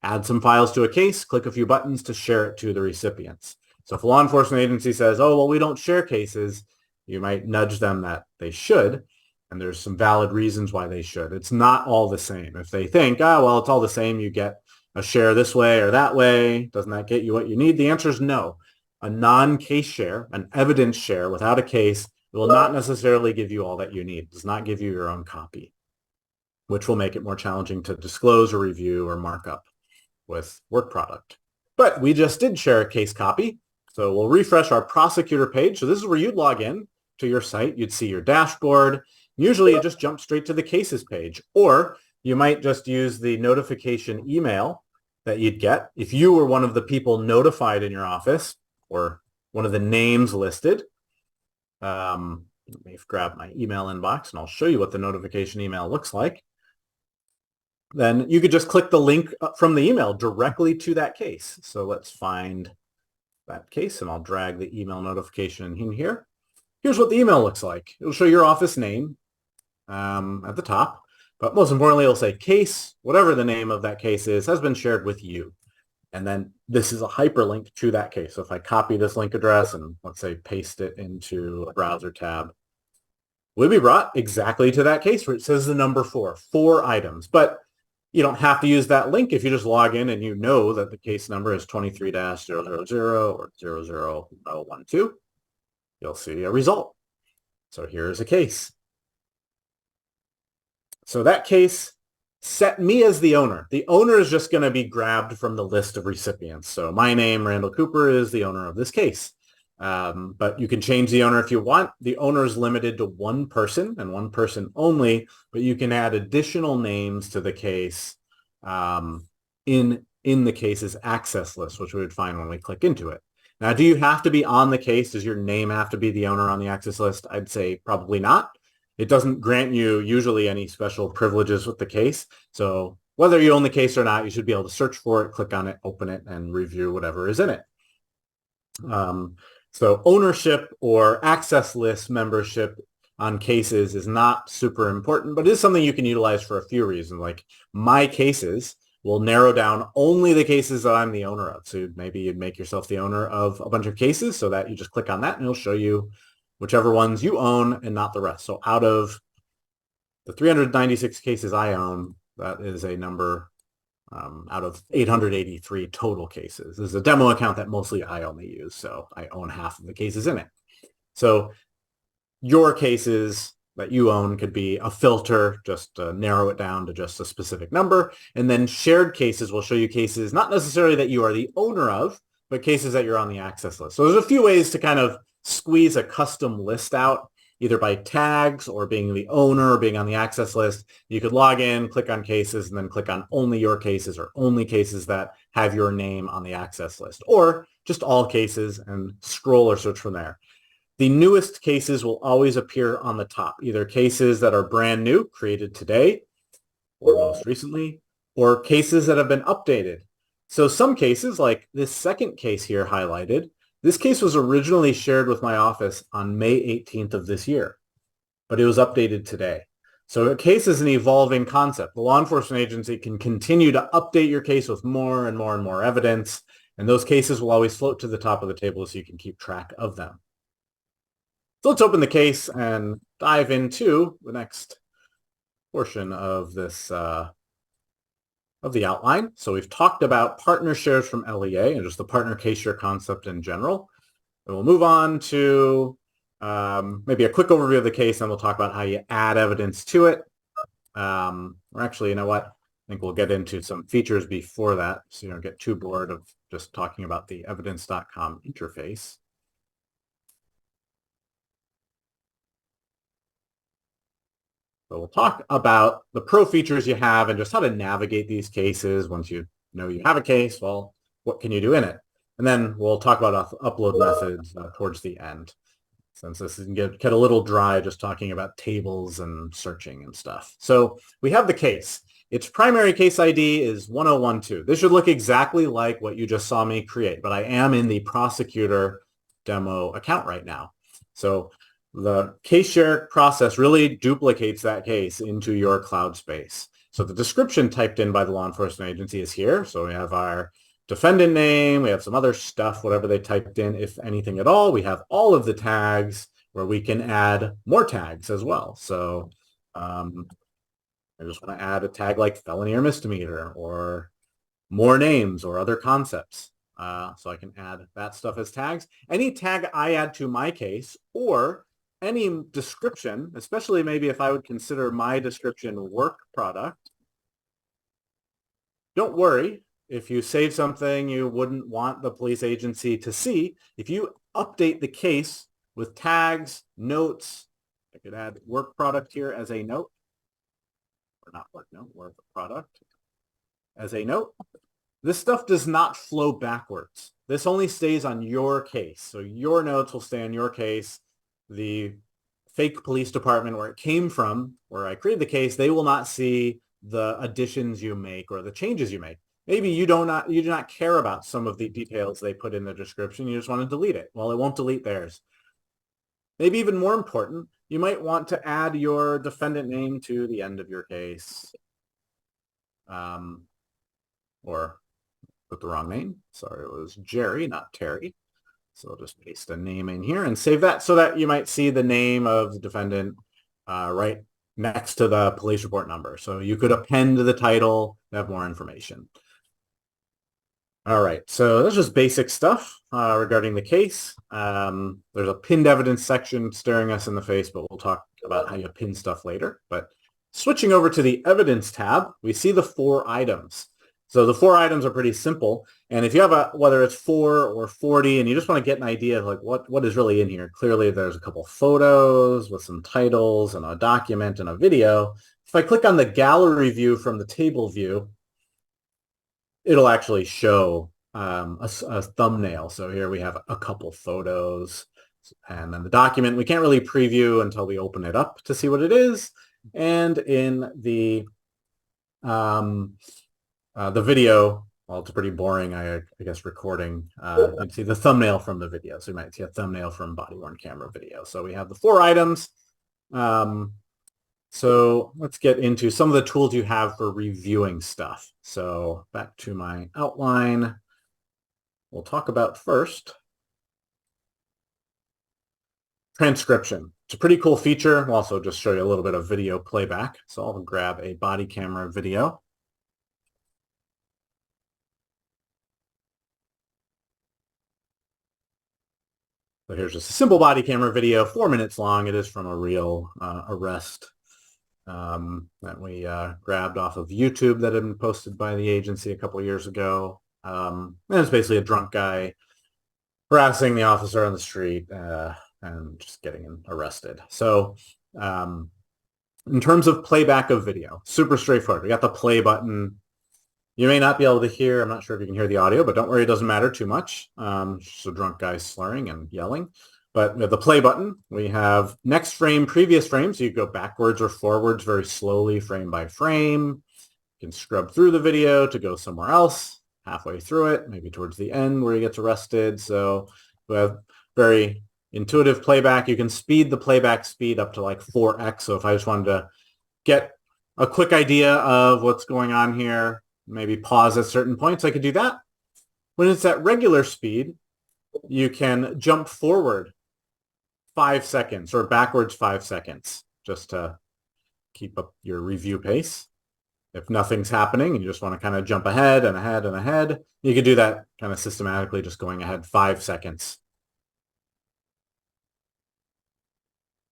add some files to a case, click a few buttons to share it to the recipients. So if a law enforcement agency says, oh, well, we don't share cases, you might nudge them that they should. And there's some valid reasons why they should. It's not all the same. If they think, oh, well, it's all the same, you get a share this way or that way, doesn't that get you what you need? The answer is no. A non-case share, an evidence share without a case, will not necessarily give you all that you need. It does not give you your own copy, which will make it more challenging to disclose or review or mark up with work product. But we just did share a case copy. So we'll refresh our prosecutor page. So this is where you'd log in to your site. You'd see your dashboard. Usually it just jumps straight to the cases page, or you might just use the notification email that you'd get if you were one of the people notified in your office or one of the names listed. Let me grab my email inbox and I'll show you what the notification email looks like. Then you could just click the link from the email directly to that case. So let's find that case and I'll drag the email notification in here. Here's what the email looks like. It'll show your office name at the top, but most importantly, it'll say case, whatever the name of that case is, has been shared with you. And then this is a hyperlink to that case. So if I copy this link address and let's say paste it into a browser tab, we'll be brought exactly to that case where it says the number 4 items. But You don't have to use that link if you just log in and you know that the case number is 23-000 or 00012. You'll see a result. So here's a case. So that case set me as the owner. The owner is just going to be grabbed from the list of recipients. So my name, Randall Cooper, is the owner of this case. But you can change the owner if you want. The owner is limited to one person and one person only, but you can add additional names to the case in the case's access list, which we would find when we click into it. Now, do you have to be on the case? Does your name have to be the owner on the access list? I'd say probably not. It doesn't grant you usually any special privileges with the case. So whether you own the case or not, you should be able to search for it, click on it, open it, and review whatever is in it. So ownership or access list membership on cases is not super important, but it is something you can utilize for a few reasons. Like my cases will narrow down only the cases that I'm the owner of. So maybe you'd make yourself the owner of a bunch of cases so that you just click on that and it'll show you whichever ones you own and not the rest. So out of the 396 cases I own, that is a number out of 883 total cases. This is a demo account that mostly I only use, so I own half of the cases in it. So your cases that you own could be a filter, just to narrow it down to just a specific number. And then shared cases will show you cases not necessarily that you are the owner of, but cases that you're on the access list. So there's a few ways to kind of squeeze a custom list out, either by tags or being the owner or being on the access list. You could log in, click on cases, and then click on only your cases or only cases that have your name on the access list, or just all cases and scroll or search from there. The newest cases will always appear on the top, either cases that are brand new, created today, or most recently, or cases that have been updated. So some cases, like this second case here highlighted, this case was originally shared with my office on May 18th of this year, but it was updated today. So a case is an evolving concept. The law enforcement agency can continue to update your case with more and more and more evidence, and those cases will always float to the top of the table so you can keep track of them. So let's open the case and dive into the next portion of this of the outline. So we've talked about partner shares from LEA and just the partner case share concept in general. And we'll move on to maybe a quick overview of the case, and we'll talk about how you add evidence to it. Or actually, you know what? I think we'll get into some features before that, so you don't get too bored of just talking about the evidence.com interface. So we'll talk about the pro features you have and just how to navigate these cases. Once you know you have a case, well, what can you do in it? And then we'll talk about upload methods towards the end, since this can get a little dry just talking about tables and searching and stuff. So we have the case. Its primary case ID is 1012. This should look exactly like what you just saw me create, but I am in the prosecutor demo account right now. So the case share process really duplicates that case into your cloud space. So the description typed in by the law enforcement agency is here. So we have our defendant name, we have some other stuff, whatever they typed in, if anything at all. We have all of the tags where we can add more tags as well. So I just want to add a tag like felony or misdemeanor or more names or other concepts. So I can add that stuff as tags. Any tag I add to my case or any description, especially maybe if I would consider my description work product, don't worry. If you save something you wouldn't want the police agency to see, if you update the case with tags, notes, I could add work product here as a note, or not work note, work product as a note. This stuff does not flow backwards. This only stays on your case. So your notes will stay on your case. The fake police department where it came from, where I created the case, they will not see the additions you make or the changes you make. Maybe you do not care about some of the details they put in the description. You just want to delete it. Well, it won't delete theirs. Maybe even more important, you might want to add your defendant name to the end of your case. Or put the wrong name. Sorry, it was Jerry, not Terry. So I'll just paste a name in here and save that so that you might see the name of the defendant right next to the police report number. So you could append the title to have more information. All right, so that's just basic stuff regarding the case. There's a pinned evidence section staring us in the face, but we'll talk about how you pin stuff later. But switching over to the evidence tab, we see the 4 items. So the 4 items are pretty simple. And if you have whether it's 4 or 40, and you just want to get an idea of like what is really in here, clearly there's a couple photos with some titles and a document and a video. If I click on the gallery view from the table view, it'll actually show a thumbnail. So here we have a couple photos, and then the document we can't really preview until we open it up to see what it is. And in the video, well, it's pretty boring, I guess, recording. You can see the thumbnail from the video. So you might see a thumbnail from body-worn camera video. So we have the 4 items. So let's get into some of the tools you have for reviewing stuff. So back to my outline. We'll talk about first transcription. It's a pretty cool feature. We'll also just show you a little bit of video playback. So I'll grab a body camera video. So here's just a simple body camera video, 4 minutes long. It is from a real arrest that we grabbed off of YouTube that had been posted by the agency a couple of years ago. And it's basically a drunk guy harassing the officer on the street and just getting him arrested. So in terms of playback of video, super straightforward. We got the play button. You may not be able to hear, I'm not sure if you can hear the audio, but don't worry, it doesn't matter too much. Just a drunk guy slurring and yelling. But with the play button, we have next frame, previous frame. So you go backwards or forwards very slowly, frame by frame. You can scrub through the video to go somewhere else, halfway through it, maybe towards the end where he gets arrested. So we have very intuitive playback. You can speed the playback speed up to like 4x. So if I just wanted to get a quick idea of what's going on here, maybe pause at certain points, I could do that. When it's at regular speed, you can jump forward 5 seconds or backwards 5 seconds just to keep up your review pace. If nothing's happening and you just want to kind of jump ahead and ahead and ahead, you can do that kind of systematically, just going ahead 5 seconds.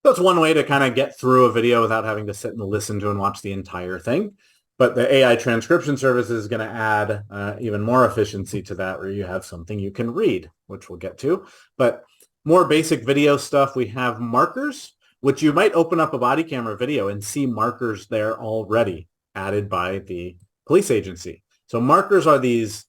That's one way to kind of get through a video without having to sit and listen to and watch the entire thing. But the AI transcription service is going to add even more efficiency to that, where you have something you can read, which we'll get to. But more basic video stuff, we have markers, which you might open up a body camera video and see markers there already added by the police agency. So markers are these,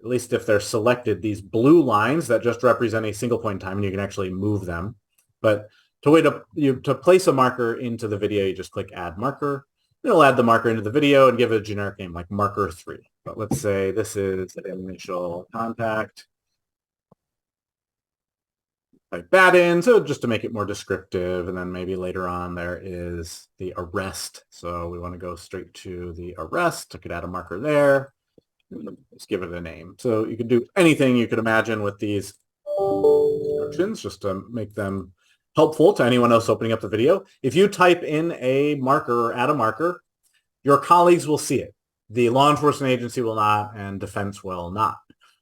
at least if they're selected, these blue lines that just represent a single point in time, and you can actually move them. But to place a marker into the video, you just click Add Marker. It'll add the marker into the video and give it a generic name like marker 3. But let's say this is an initial contact. Type that in, so just to make it more descriptive. And then maybe later on there is the arrest. So we want to go straight to the arrest. I could add a marker there. Just give it a name. So you could do anything you could imagine with these descriptions just to make them helpful to anyone else opening up the video. If you type in a marker or add a marker, your colleagues will see it. The law enforcement agency will not, and defense will not.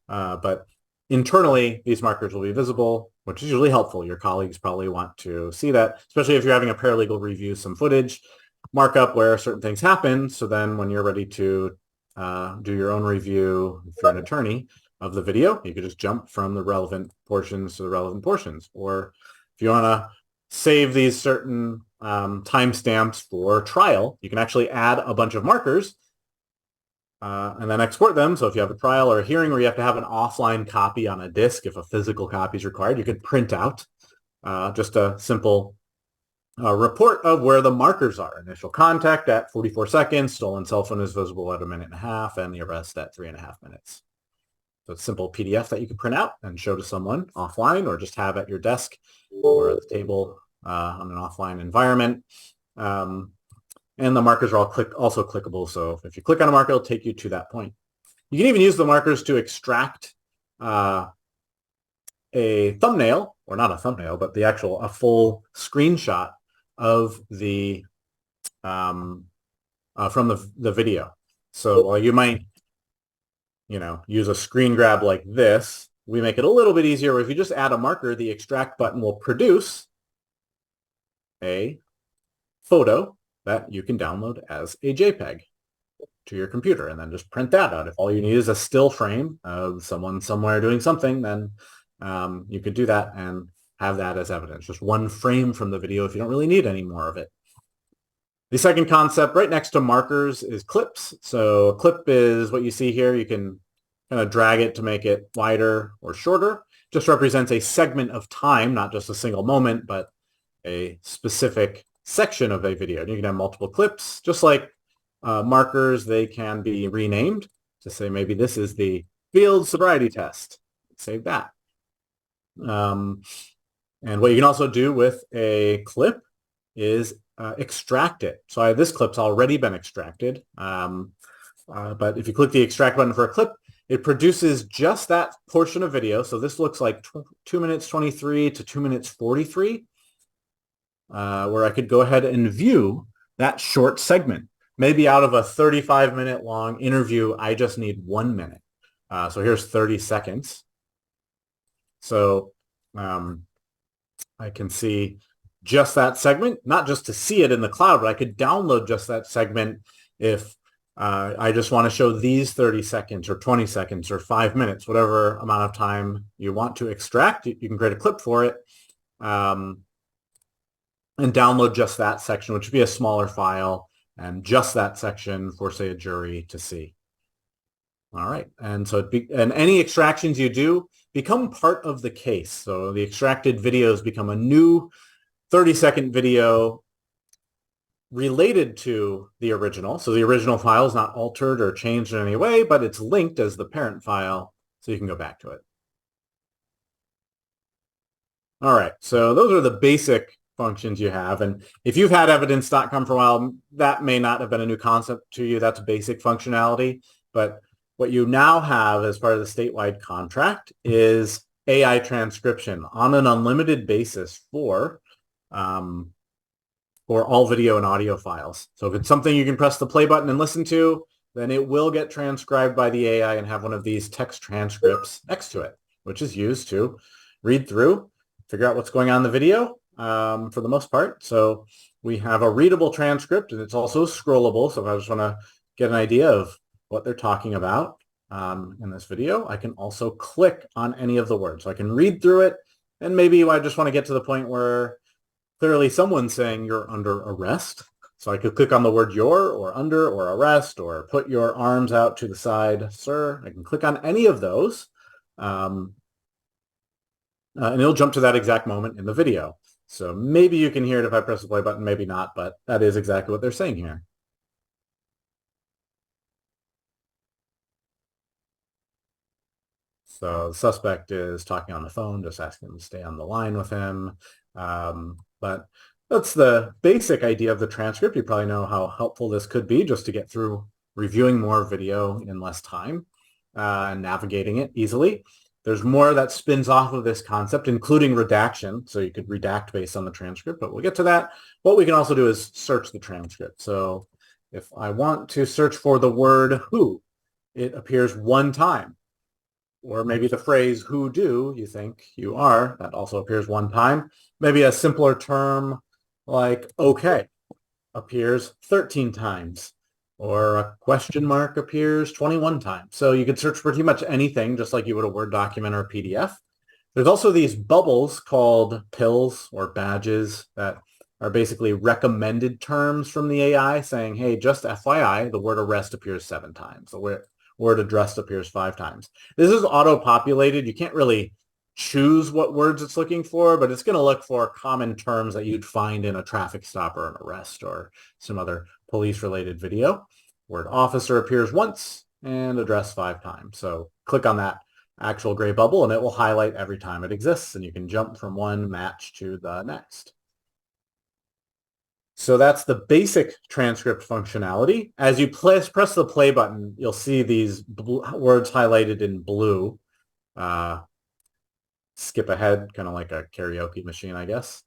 But internally, these markers will be visible, which is usually helpful. Your colleagues probably want to see that, especially if you're having a paralegal review some footage, mark up where certain things happen. So then when you're ready to do your own review, if you're an attorney of the video, you could just jump from the relevant portions to the relevant portions. Or if you want to save these certain timestamps for trial, you can actually add a bunch of markers and then export them. So if you have a trial or a hearing where you have to have an offline copy on a disk, if a physical copy is required, you could print out just a simple report of where the markers are. Initial contact at 44 seconds, stolen cell phone is visible at 1.5 minutes, and the arrest at 3.5 minutes. So it's a simple PDF that you can print out and show to someone offline, or just have at your desk or at the table on an offline environment. And the markers are all also clickable. So if you click on a marker, it'll take you to that point. You can even use the markers to extract a thumbnail, or not a thumbnail, but a full screenshot of the from the video. So while you might, use a screen grab like this, we make it a little bit easier. If you just add a marker, the extract button will produce a photo that you can download as a JPEG to your computer and then just print that out. If all you need is a still frame of someone somewhere doing something, then you could do that and have that as evidence. Just one frame from the video if you don't really need any more of it. The second concept right next to markers is clips. So a clip is what you see here. You can kind of drag it to make it wider or shorter. Just represents a segment of time, not just a single moment, but a specific section of a video. You can have multiple clips, just like markers. They can be renamed to say maybe this is the field sobriety test. Save that. And what you can also do with a clip is extract it. So this clip's already been extracted. But if you click the extract button for a clip, it produces just that portion of video. So this looks like 2 minutes 23 to 2 minutes 43, where I could go ahead and view that short segment. Maybe out of a 35-minute long interview, I just need 1 minute. So here's 30 seconds. So I can see just that segment, not just to see it in the cloud, but I could download just that segment if I just want to show these 30 seconds or 20 seconds or 5 minutes, whatever amount of time you want to extract. You can create a clip for it and download just that section, which would be a smaller file, and just that section for, say, a jury to see. All right. And so and any extractions you do become part of the case. So the extracted videos become a new 30-second video related to the original. So the original file is not altered or changed in any way, but it's linked as the parent file, so you can go back to it. All right. So those are the basic functions you have. And if you've had evidence.com for a while, that may not have been a new concept to you. That's basic functionality. But what you now have as part of the statewide contract is AI transcription on an unlimited basis for all video and audio files. So if it's something you can press the play button and listen to, then it will get transcribed by the AI and have one of these text transcripts next to it, which is used to read through, figure out what's going on in the video for the most part. So we have a readable transcript, and it's also scrollable. So if I just want to get an idea of what they're talking about in this video, I can also click on any of the words. So I can read through it, and maybe I just want to get to the point where clearly someone's saying you're under arrest. So I could click on the word your or under or arrest or put your arms out to the side, sir. I can click on any of those. And it'll jump to that exact moment in the video. So maybe you can hear it if I press the play button, maybe not, but that is exactly what they're saying here. So the suspect is talking on the phone, just asking him to stay on the line with him. But that's the basic idea of the transcript. You probably know how helpful this could be just to get through reviewing more video in less time and navigating it easily. There's more that spins off of this concept, including redaction. So you could redact based on the transcript, but we'll get to that. What we can also do is search the transcript. So if I want to search for the word who, it appears one time. Or maybe the phrase who do you think you are, that also appears one time. Maybe a simpler term like okay appears 13 times. Or a question mark appears 21 times. So you could search pretty much anything, just like you would a Word document or a PDF. There's also these bubbles called pills or badges that are basically recommended terms from the AI saying, hey, just FYI, the word arrest appears 7 times. The word addressed appears 5 times. This is auto-populated. You can't really choose what words it's looking for, but it's going to look for common terms that you'd find in a traffic stop or an arrest or some other police-related video. Word officer appears once and address 5 times. So click on that actual gray bubble and it will highlight every time it exists, and you can jump from one match to the next. So that's the basic transcript functionality. As you press the play button, you'll see these words highlighted in blue. Skip ahead, kind of like a karaoke machine, I guess.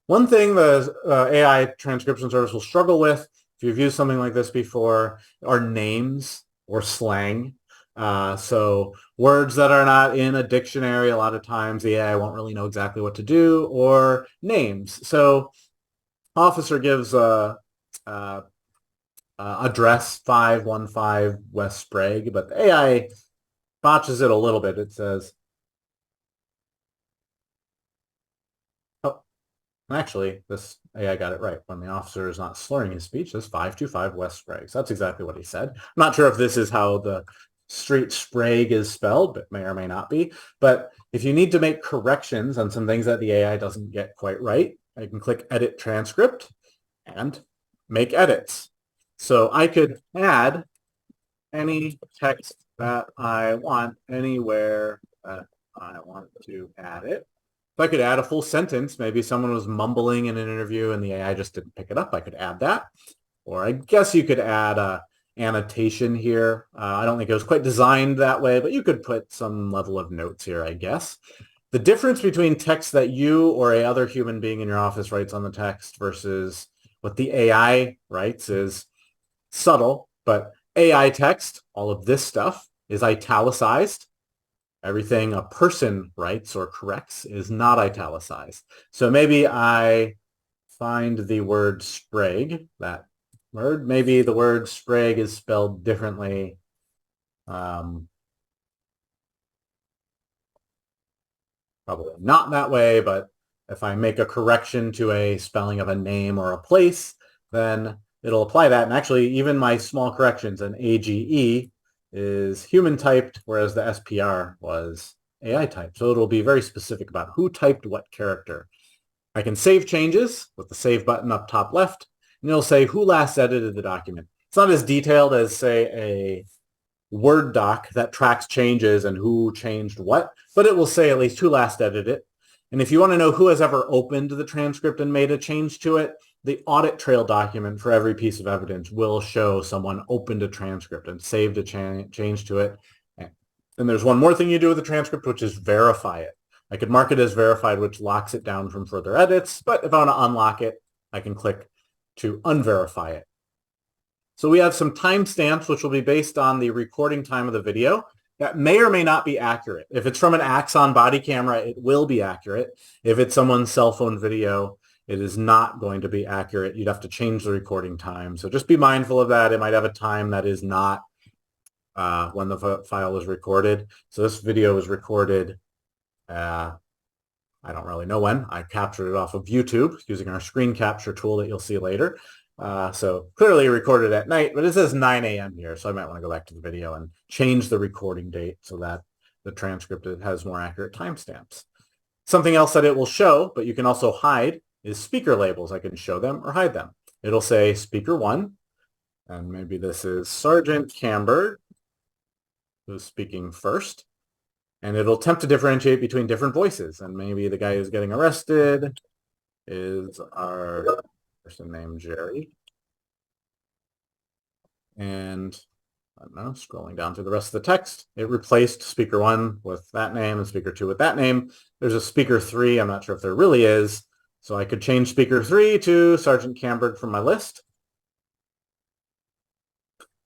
One thing the AI transcription service will struggle with, if you've used something like this before, are names or slang. So words that are not in a dictionary, a lot of times the AI won't really know exactly what to do, or names. So officer gives address 515 West Sprague, but the AI botches it a little bit. It says, oh, actually, this AI got it right. When the officer is not slurring his speech, it's 525 West Sprague. So that's exactly what he said. I'm not sure if this is how the street Sprague is spelled, but may or may not be. But if you need to make corrections on some things that the AI doesn't get quite right, I can click Edit Transcript and make edits. So I could add any text that I want anywhere that I want to add it. If I could add a full sentence, maybe someone was mumbling in an interview and the AI just didn't pick it up, I could add that. Or I guess you could add a annotation here. I don't think it was quite designed that way, but you could put some level of notes here, I guess. The difference between text that you or a other human being in your office writes on the text versus what the AI writes is subtle, but AI text, all of this stuff, is italicized. Everything a person writes or corrects is not italicized. So maybe I find the word Sprague, that word. Maybe the word Sprague is spelled differently. Probably not that way, but if I make a correction to a spelling of a name or a place, then it'll apply that. And actually, even my small corrections, an AGE is human typed, whereas the SPR was AI typed. So it'll be very specific about who typed what character. I can save changes with the save button up top left, and it'll say who last edited the document. It's not as detailed as, say, a Word doc that tracks changes and who changed what, but it will say at least who last edited it. And if you want to know who has ever opened the transcript and made a change to it, the audit trail document for every piece of evidence will show someone opened a transcript and saved a change to it. And there's one more thing you do with the transcript, which is verify it. I could mark it as verified, which locks it down from further edits. But if I want to unlock it, I can click to unverify it. So we have some timestamps, which will be based on the recording time of the video. That may or may not be accurate. If it's from an AXON body camera, it will be accurate. If it's someone's cell phone video, it is not going to be accurate. You'd have to change the recording time. So just be mindful of that. It might have a time that is not when the file was recorded. So this video was recorded, I don't really know when. I captured it off of YouTube using our screen capture tool that you'll see later. So clearly recorded at night, but it says 9 a.m. here. So I might want to go back to the video and change the recording date so that the transcript has more accurate timestamps. Something else that it will show, but you can also hide, is speaker labels. I can show them or hide them. It'll say speaker 1, and maybe this is Sergeant Camber, who's speaking first. And it'll attempt to differentiate between different voices. And maybe the guy who's getting arrested is our person named Jerry. And I don't know, scrolling down through the rest of the text, it replaced speaker 1 with that name and speaker 2 with that name. There's a speaker 3. I'm not sure if there really is. So I could change speaker 3 to Sergeant Camberg from my list.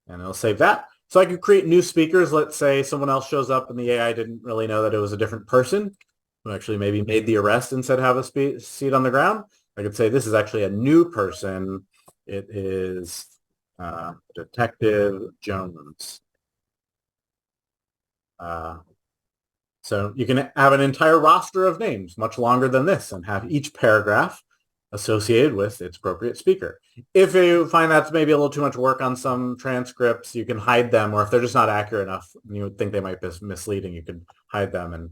And it'll save that. So I could create new speakers. Let's say someone else shows up and the AI didn't really know that it was a different person who actually maybe made the arrest and said have a seat on the ground. I could say this is actually a new person. It is Detective Jones. So you can have an entire roster of names, much longer than this, and have each paragraph associated with its appropriate speaker. If you find that's maybe a little too much work on some transcripts, you can hide them, or if they're just not accurate enough, you would think they might be misleading, you can hide them and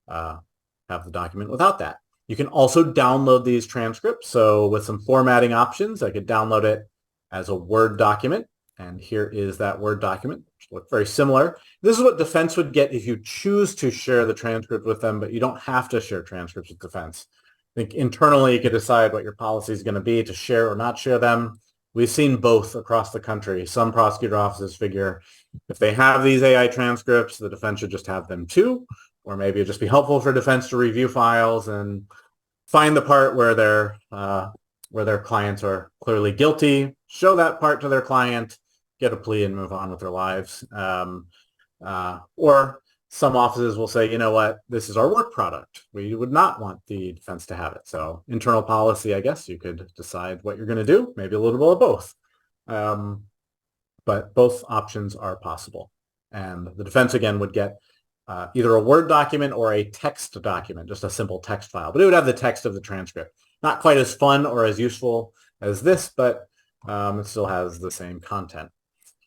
have the document without that. You can also download these transcripts. So with some formatting options, I could download it as a Word document. And here is that Word document, which looks very similar. This is what defense would get if you choose to share the transcript with them, but you don't have to share transcripts with defense. I think internally you could decide what your policy is going to be to share or not share them. We've seen both across the country. Some prosecutor offices figure if they have these AI transcripts, the defense should just have them too, or maybe it'd just be helpful for defense to review files and find the part where their clients are clearly guilty, show that part to their client, get a plea and move on with their lives. Or some offices will say, you know what, this is our work product. We would not want the defense to have it. So internal policy, I guess you could decide what you're going to do, maybe a little bit of both. But both options are possible. And the defense, again, would get either a Word document or a text document, just a simple text file. But it would have the text of the transcript. Not quite as fun or as useful as this, but it still has the same content.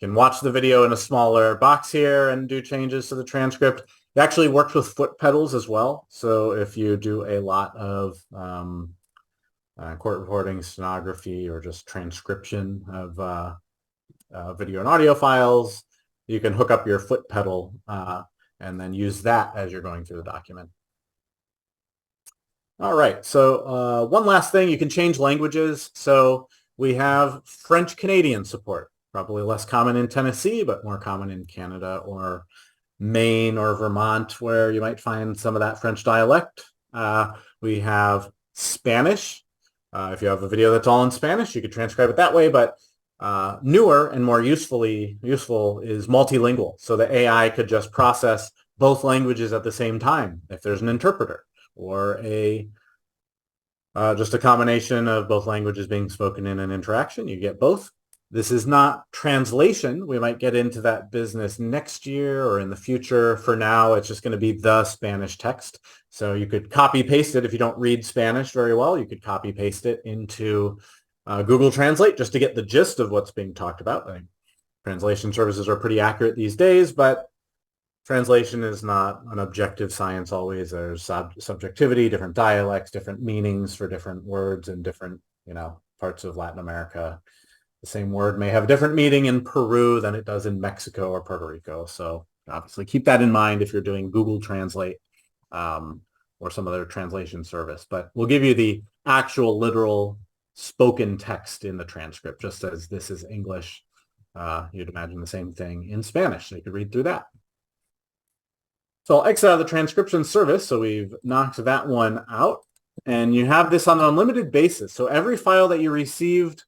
You can watch the video in a smaller box here and do changes to the transcript. It actually works with foot pedals as well. So if you do a lot of court reporting, stenography, or just transcription of video and audio files, you can hook up your foot pedal and then use that as you're going through the document. All right, so one last thing, you can change languages. So we have French-Canadian support, probably less common in Tennessee, but more common in Canada or Maine or Vermont, where you might find some of that French dialect. We have Spanish. If you have a video that's all in Spanish, you could transcribe it that way, but newer and more useful is multilingual. So the AI could just process both languages at the same time if there's an interpreter, or just a combination of both languages being spoken in an interaction. You get both. This is not translation. We might get into that business next year or in the future. For now, it's just going to be the Spanish text. So you could copy paste it. If you don't read Spanish very well, you could copy paste it into Google Translate just to get the gist of what's being talked about. I think translation services are pretty accurate these days, but translation is not an objective science always. There's subjectivity, different dialects, different meanings for different words in different, parts of Latin America. The same word may have a different meaning in Peru than it does in Mexico or Puerto Rico. So obviously keep that in mind if you're doing Google Translate or some other translation service. But we'll give you the actual literal spoken text in the transcript, just as this is English. You'd imagine the same thing in Spanish. So you could read through that. So I'll exit out of the transcription service. So we've knocked that one out. And you have this on an unlimited basis. So every file that you received,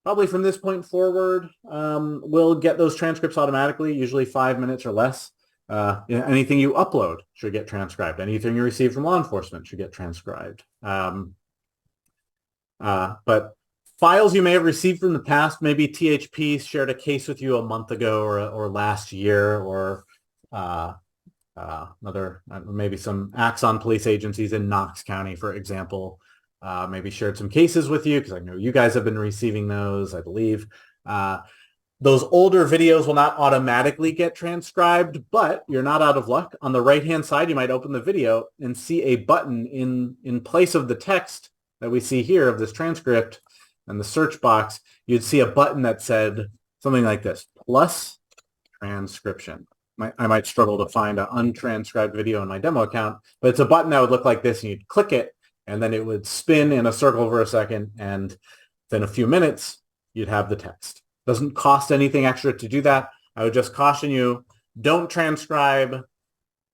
probably from this point forward, will get those transcripts automatically, usually 5 minutes or less. Anything you upload should get transcribed. Anything you receive from law enforcement should get transcribed. But files you may have received from the past, maybe THP shared a case with you a month ago or last year, or maybe some AXON police agencies in Knox County, for example, maybe shared some cases with you, because I know you guys have been receiving those, I believe. Those older videos will not automatically get transcribed, but you're not out of luck. On the right-hand side, you might open the video and see a button in place of the text that we see here of this transcript, and the search box, you'd see a button that said something like this, plus transcription. I might struggle to find an untranscribed video in my demo account, but it's a button that would look like this, and you'd click it, and then it would spin in a circle for a second, and then a few minutes, you'd have the text. Doesn't cost anything extra to do that. I would just caution you, don't transcribe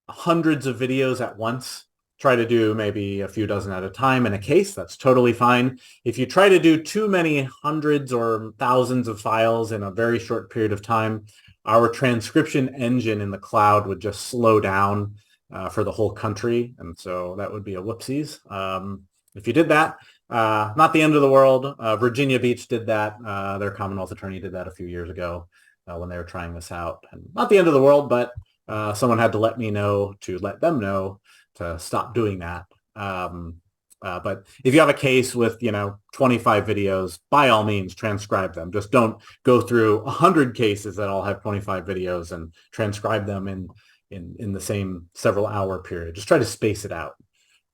hundreds of videos at once. Try to do maybe a few dozen at a time in a case. That's totally fine. If you try to do too many hundreds or thousands of files in a very short period of time, our transcription engine in the cloud would just slow down for the whole country. And so that would be a whoopsies. If you did that, not the end of the world. Virginia Beach did that. Their Commonwealth attorney did that a few years ago when they were trying this out. And not the end of the world, but someone had to let me know to let them know to stop doing that. But if you have a case with, 25 videos, by all means, transcribe them. Just don't go through 100 cases that all have 25 videos and transcribe them in the same several hour period. Just try to space it out,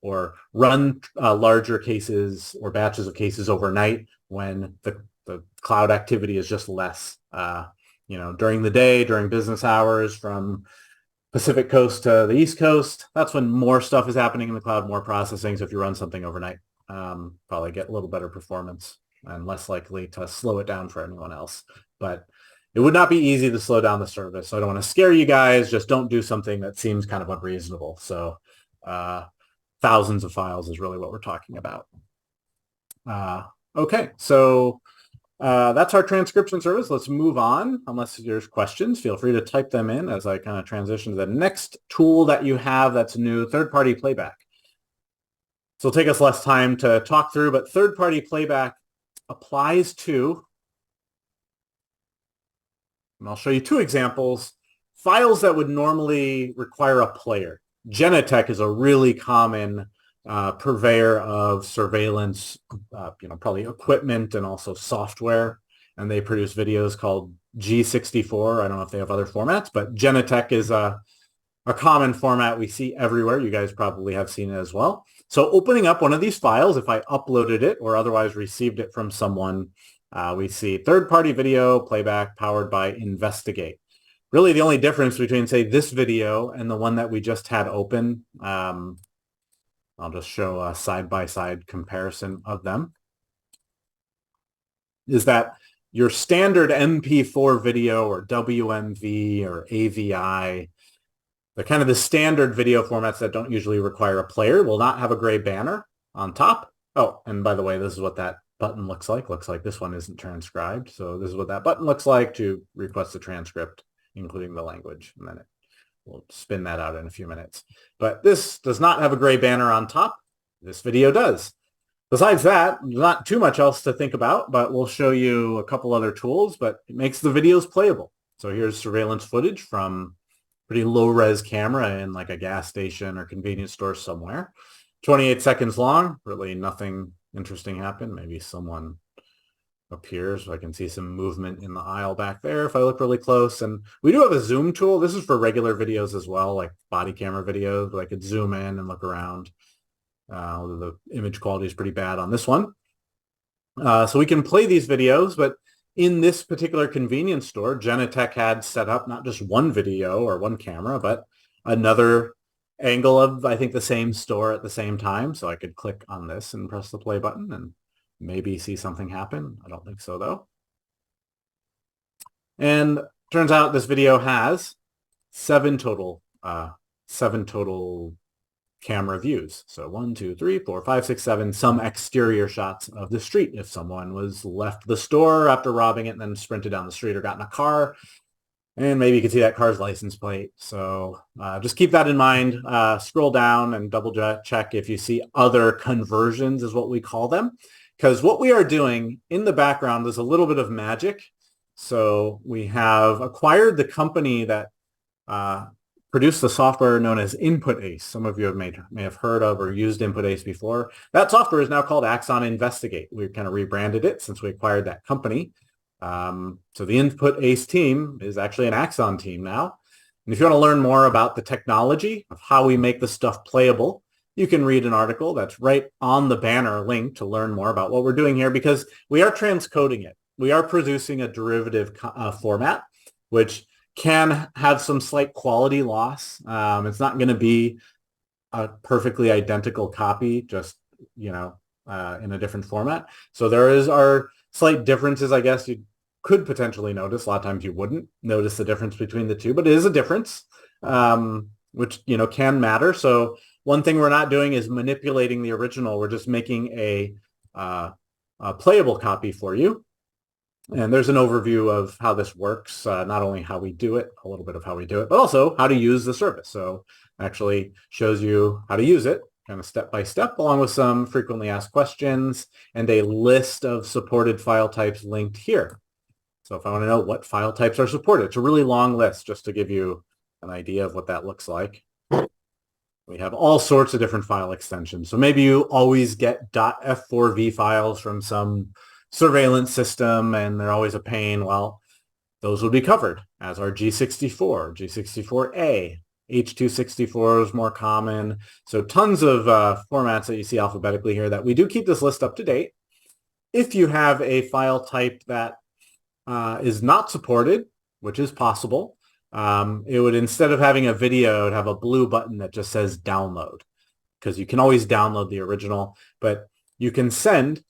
or run larger cases or batches of cases overnight when the cloud activity is just less. During the day, during business hours, from Pacific Coast to the East Coast, that's when more stuff is happening in the cloud, more processing. So if you run something overnight, probably get a little better performance and less likely to slow it down for anyone else. But it would not be easy to slow down the service. So I don't want to scare you guys. Just don't do something that seems kind of unreasonable. So thousands of files is really what we're talking about. Okay, so that's our transcription service. Let's move on. Unless there's questions, feel free to type them in as I kind of transition to the next tool that you have that's new, third-party playback. So it'll take us less time to talk through, but third-party playback applies to, and I'll show you two examples, files that would normally require a player. Genetec is a really common purveyor of surveillance, probably equipment and also software. And they produce videos called G64. I don't know if they have other formats, but Genetec is a common format we see everywhere. You guys probably have seen it as well. So opening up one of these files, if I uploaded it or otherwise received it from someone, we see third-party video playback powered by Investigate. Really the only difference between, say, this video and the one that we just had open, I'll just show a side-by-side comparison of them, is that your standard MP4 video or WMV or AVI, they're kind of the standard video formats that don't usually require a player, will not have a gray banner on top. Oh, and by the way, this is what that button looks like. Looks like this one isn't transcribed. So this is what that button looks like to request a transcript, including the language. And then we'll spin that out in a few minutes. But this does not have a gray banner on top. This video does. Besides that, not too much else to think about, but we'll show you a couple other tools, but it makes the videos playable. So here's surveillance footage from pretty low-res camera in like a gas station or convenience store somewhere. 28 seconds long, really nothing interesting happened. Maybe someone appears. So I can see some movement in the aisle back there if I look really close. And we do have a zoom tool. This is for regular videos as well, like body camera videos, but I could zoom in and look around. The image quality is pretty bad on this one. So we can play these videos, but in this particular convenience store, Genetec had set up not just one video or one camera, but another angle of, I think, the same store at the same time. So I could click on this and press the play button and maybe see something happen. I don't think so, though. And turns out this video has seven total camera views. So 1, 2, 3, 4, 5, 6, 7, some exterior shots of the street. If someone was left the store after robbing it and then sprinted down the street or got in a car, and maybe you can see that car's license plate. So just keep that in mind. Scroll down and double check if you see other conversions is what we call them. Because what we are doing in the background is a little bit of magic. So we have acquired the company that produced the software known as Input Ace. Some of you may have heard of or used Input Ace before. That software is now called AXON Investigate. We've kind of rebranded it since we acquired that company. So the Input Ace team is actually an AXON team now. And if you want to learn more about the technology of how we make the stuff playable, you can read an article that's right on the banner link to learn more about what we're doing here, because we are transcoding it. We are producing a derivative format, which can have some slight quality loss. It's not going to be a perfectly identical copy, just, in a different format. So there are slight differences, I guess you could potentially notice. A lot of times you wouldn't notice the difference between the two, but it is a difference, which, can matter. So one thing we're not doing is manipulating the original. We're just making a playable copy for you. And there's an overview of how this works, not only how we do it, a little bit of how we do it, but also how to use the service. So actually shows you how to use it, kind of step by step, along with some frequently asked questions and a list of supported file types linked here. So if I want to know what file types are supported, it's a really long list just to give you an idea of what that looks like. We have all sorts of different file extensions. So maybe you always get .f4v files from some surveillance system and they're always a pain. Well, those would be covered, as are G64, G64A, H.264 is more common. So tons of formats that you see alphabetically here that we do keep this list up to date. If you have a file type that is not supported, which is possible, it would, instead of having a video, it would have a blue button that just says download, because you can always download the original, but you can send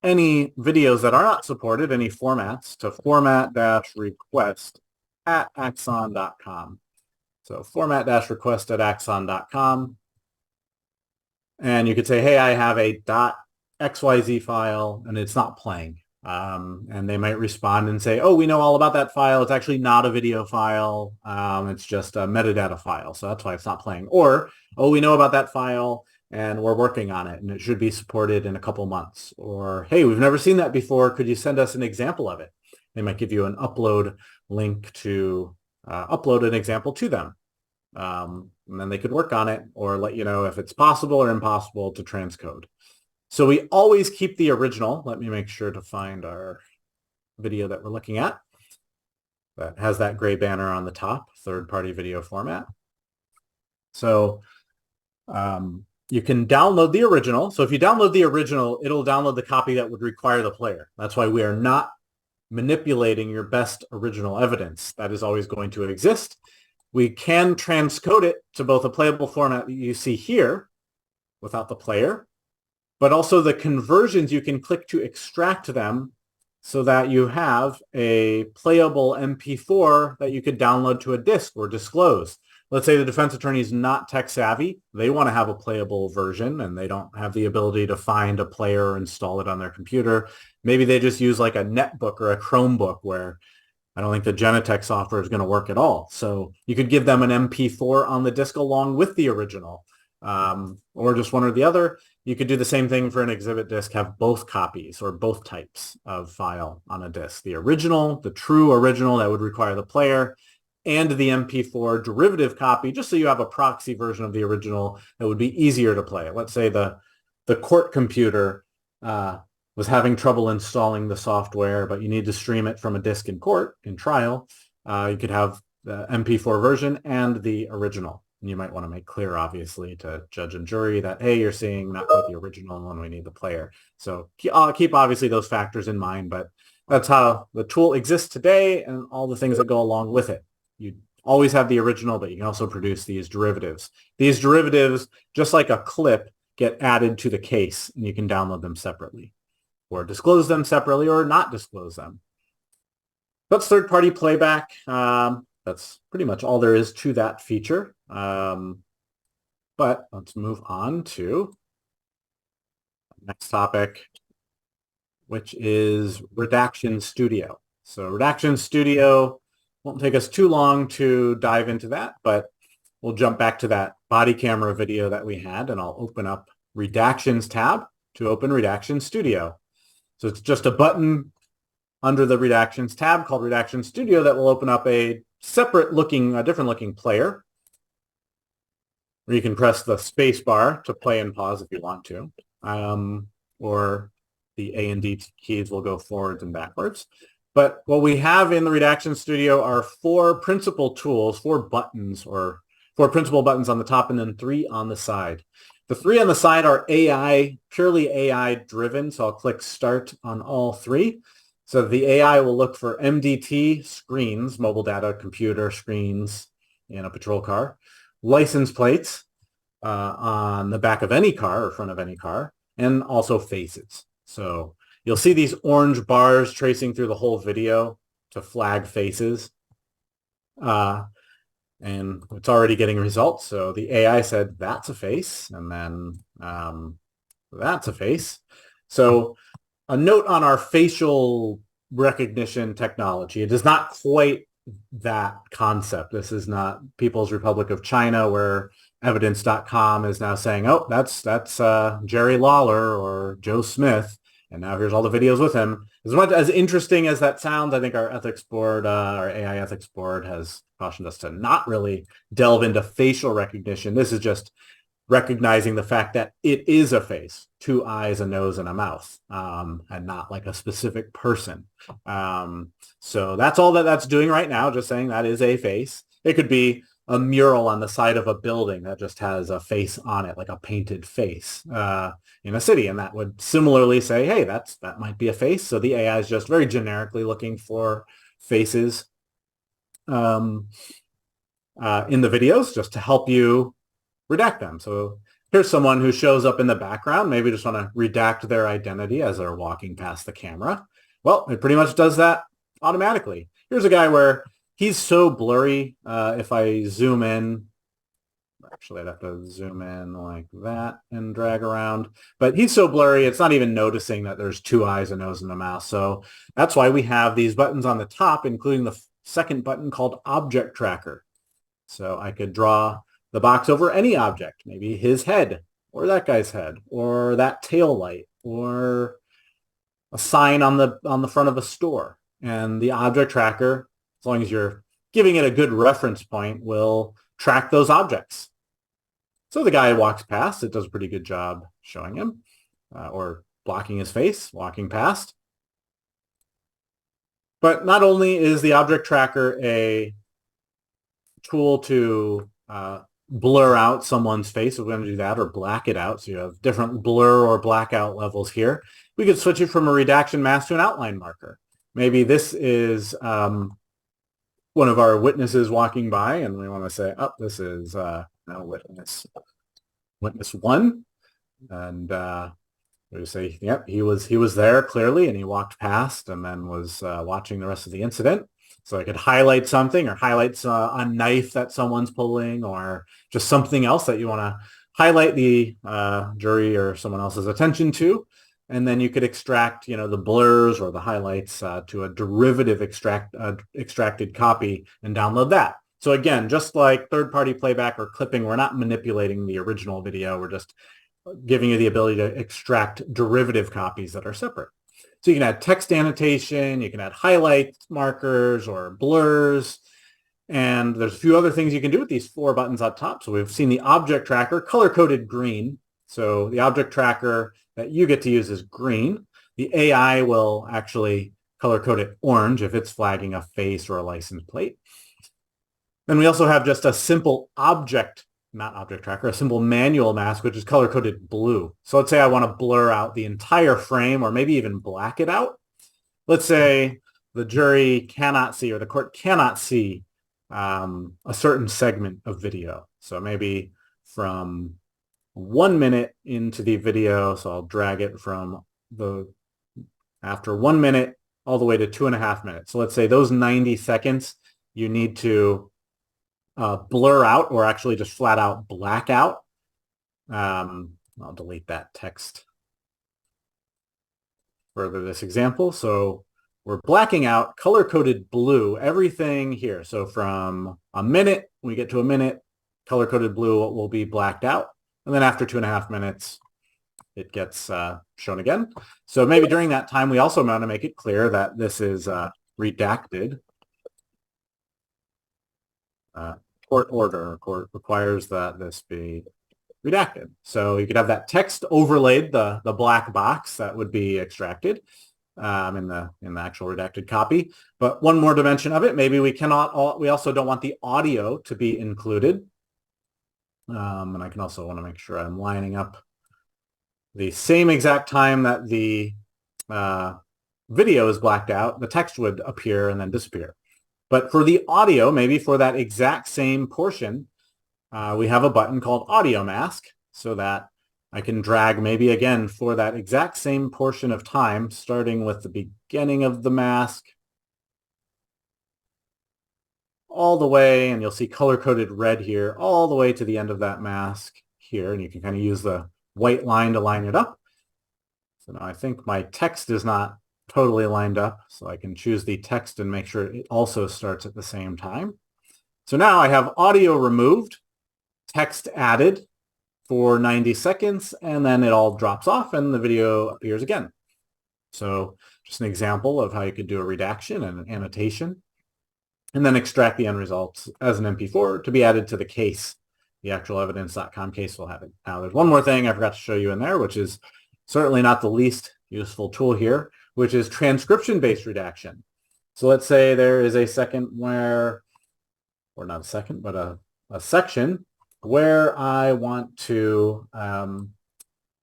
any videos that are not supported, any formats, to format-request@axon.com. So format-request@axon.com. And you could say, hey, I have a .xyz file and it's not playing. And they might respond and say, oh, we know all about that file. It's actually not a video file. It's just a metadata file. So that's why it's not playing. Or, oh, we know about that file and we're working on it and it should be supported in a couple months. Or, hey, we've never seen that before. Could you send us an example of it? They might give you an upload link to upload an example to them. And then they could work on it or let you know if it's possible or impossible to transcode. So we always keep the original. Let me make sure to find our video that we're looking at. That has that gray banner on the top, third-party video format. So you can download the original. So if you download the original, it'll download the copy that would require the player. That's why we are not manipulating your best original evidence. That is always going to exist. We can transcode it to both a playable format that you see here without the player, but also the conversions you can click to extract them so that you have a playable MP4 that you could download to a disk or disclose. Let's say the defense attorney is not tech savvy. They want to have a playable version and they don't have the ability to find a player or install it on their computer. Maybe they just use like a netbook or a Chromebook where I don't think the Genetec software is going to work at all. So you could give them an MP4 on the disk along with the original, or just one or the other. You could do the same thing for an exhibit disk, have both copies or both types of file on a disk. The original, the true original that would require the player, and the MP4 derivative copy, just so you have a proxy version of the original that would be easier to play. Let's say the court computer was having trouble installing the software, but you need to stream it from a disk in court, in trial. You could have the MP4 version and the original. And you might want to make clear, obviously, to judge and jury that, hey, you're seeing not quite the original when we need the player. So keep obviously those factors in mind, but that's how the tool exists today and all the things that go along with it. You always have the original, but you can also produce these derivatives. These derivatives, just like a clip, get added to the case, and you can download them separately or disclose them separately or not disclose them. That's third-party playback. That's pretty much all there is to that feature. But let's move on to the next topic, which is Redaction Studio. So Redaction Studio won't take us too long to dive into that, but we'll jump back to that body camera video that we had, and I'll open up Redactions tab to open Redaction Studio. So it's just a button under the Redactions tab called Redaction Studio that will open up a different looking player, where you can press the space bar to play and pause if you want to, or the A and D keys will go forwards and backwards. But what we have in the Redaction Studio are four principal tools, four principal buttons on the top and then three on the side. The three on the side are AI, purely AI driven. So I'll click start on all three. So the AI will look for MDT screens, mobile data, computer screens in a patrol car, license plates on the back of any car or front of any car, and also faces. So you'll see these orange bars tracing through the whole video to flag faces. And it's already getting results. So the AI said, that's a face. And then that's a face. So a note on our facial recognition technology. It is not quite that concept. This is not People's Republic of China where evidence.com is now saying, oh, that's Jerry Lawler or Joe Smith. And now here's all the videos with him. As much as interesting as that sounds, I think our ethics board, our AI ethics board has cautioned us to not really delve into facial recognition. This is just recognizing the fact that it is a face, two eyes, a nose, and a mouth, and not like a specific person. So that's all that's doing right now, just saying that is a face. It could be a mural on the side of a building that just has a face on it, like a painted face in a city. And that would similarly say, hey, that might be a face. So the AI is just very generically looking for faces in the videos just to help you redact them. So here's someone who shows up in the background, maybe just want to redact their identity as they're walking past the camera. Well, it pretty much does that automatically. Here's a guy where he's so blurry. If I zoom in, Actually, I'd have to zoom in like that and drag around. But he's so blurry, it's not even noticing that there's 2 eyes, a nose, and a mouth. So that's why we have these buttons on the top, including the second button called Object Tracker. So I could draw the box over any object, maybe his head, or that guy's head, or that tail light, or a sign on the front of a store. And the Object Tracker, as long as you're giving it a good reference point, will track those objects. So the guy walks past, it does a pretty good job showing him, or blocking his face, walking past. But not only is the Object Tracker a tool to blur out someone's face, if we're going to do that, or black it out, so you have different blur or blackout levels here, we could switch it from a redaction mask to an outline marker. Maybe this is one of our witnesses walking by, and we want to say, oh, this is now witness 1, and we say, yep, he was there clearly, and he walked past, and then was watching the rest of the incident. So I could highlight something, or highlight a knife that someone's pulling, or just something else that you want to highlight the jury or someone else's attention to. And then you could extract, the blurs or the highlights to a derivative extracted copy and download that. So again, just like third-party playback or clipping, we're not manipulating the original video. We're just giving you the ability to extract derivative copies that are separate. So you can add text annotation, you can add highlight markers or blurs, and there's a few other things you can do with these 4 buttons up top. So we've seen the Object Tracker color-coded green. So the Object Tracker that you get to use is green. The AI will actually color-code it orange if it's flagging a face or a license plate. Then we also have just a simple not Object Tracker, a simple manual mask, which is color-coded blue. So let's say I want to blur out the entire frame or maybe even black it out. Let's say the jury cannot see, or the court cannot see a certain segment of video. So maybe from 1 minute into the video, so I'll drag it from after 1 minute all the way to 2.5 minutes. So let's say those 90 seconds you need to blur out, or actually just flat out black out. I'll delete that text further this example. So we're blacking out color-coded blue everything here. So from a minute, we get to a minute, color-coded blue will be blacked out. And then after 2.5 minutes, it gets shown again. So maybe during that time, we also want to make it clear that this is redacted. Court order. Court requires that this be redacted. So you could have that text overlaid, the black box that would be extracted in the actual redacted copy. But one more dimension of it, maybe we also don't want the audio to be included. And I can also want to make sure I'm lining up the same exact time that the video is blacked out, the text would appear and then disappear. But for the audio, maybe for that exact same portion, we have a button called Audio Mask, so that I can drag maybe again for that exact same portion of time, starting with the beginning of the mask all the way, and you'll see color-coded red here, all the way to the end of that mask here, and you can kind of use the white line to line it up. So now I think my text is not totally lined up, so I can choose the text and make sure it also starts at the same time. So now I have audio removed, text added for 90 seconds, and then it all drops off and the video appears again. So just an example of how you could do a redaction and an annotation, and then extract the end results as an MP4 to be added to the case. The actual evidence.com case will have it. Now there's one more thing I forgot to show you in there, which is certainly not the least useful tool here, which is transcription-based redaction. So let's say there is a second where, or not a second, but a section where I want to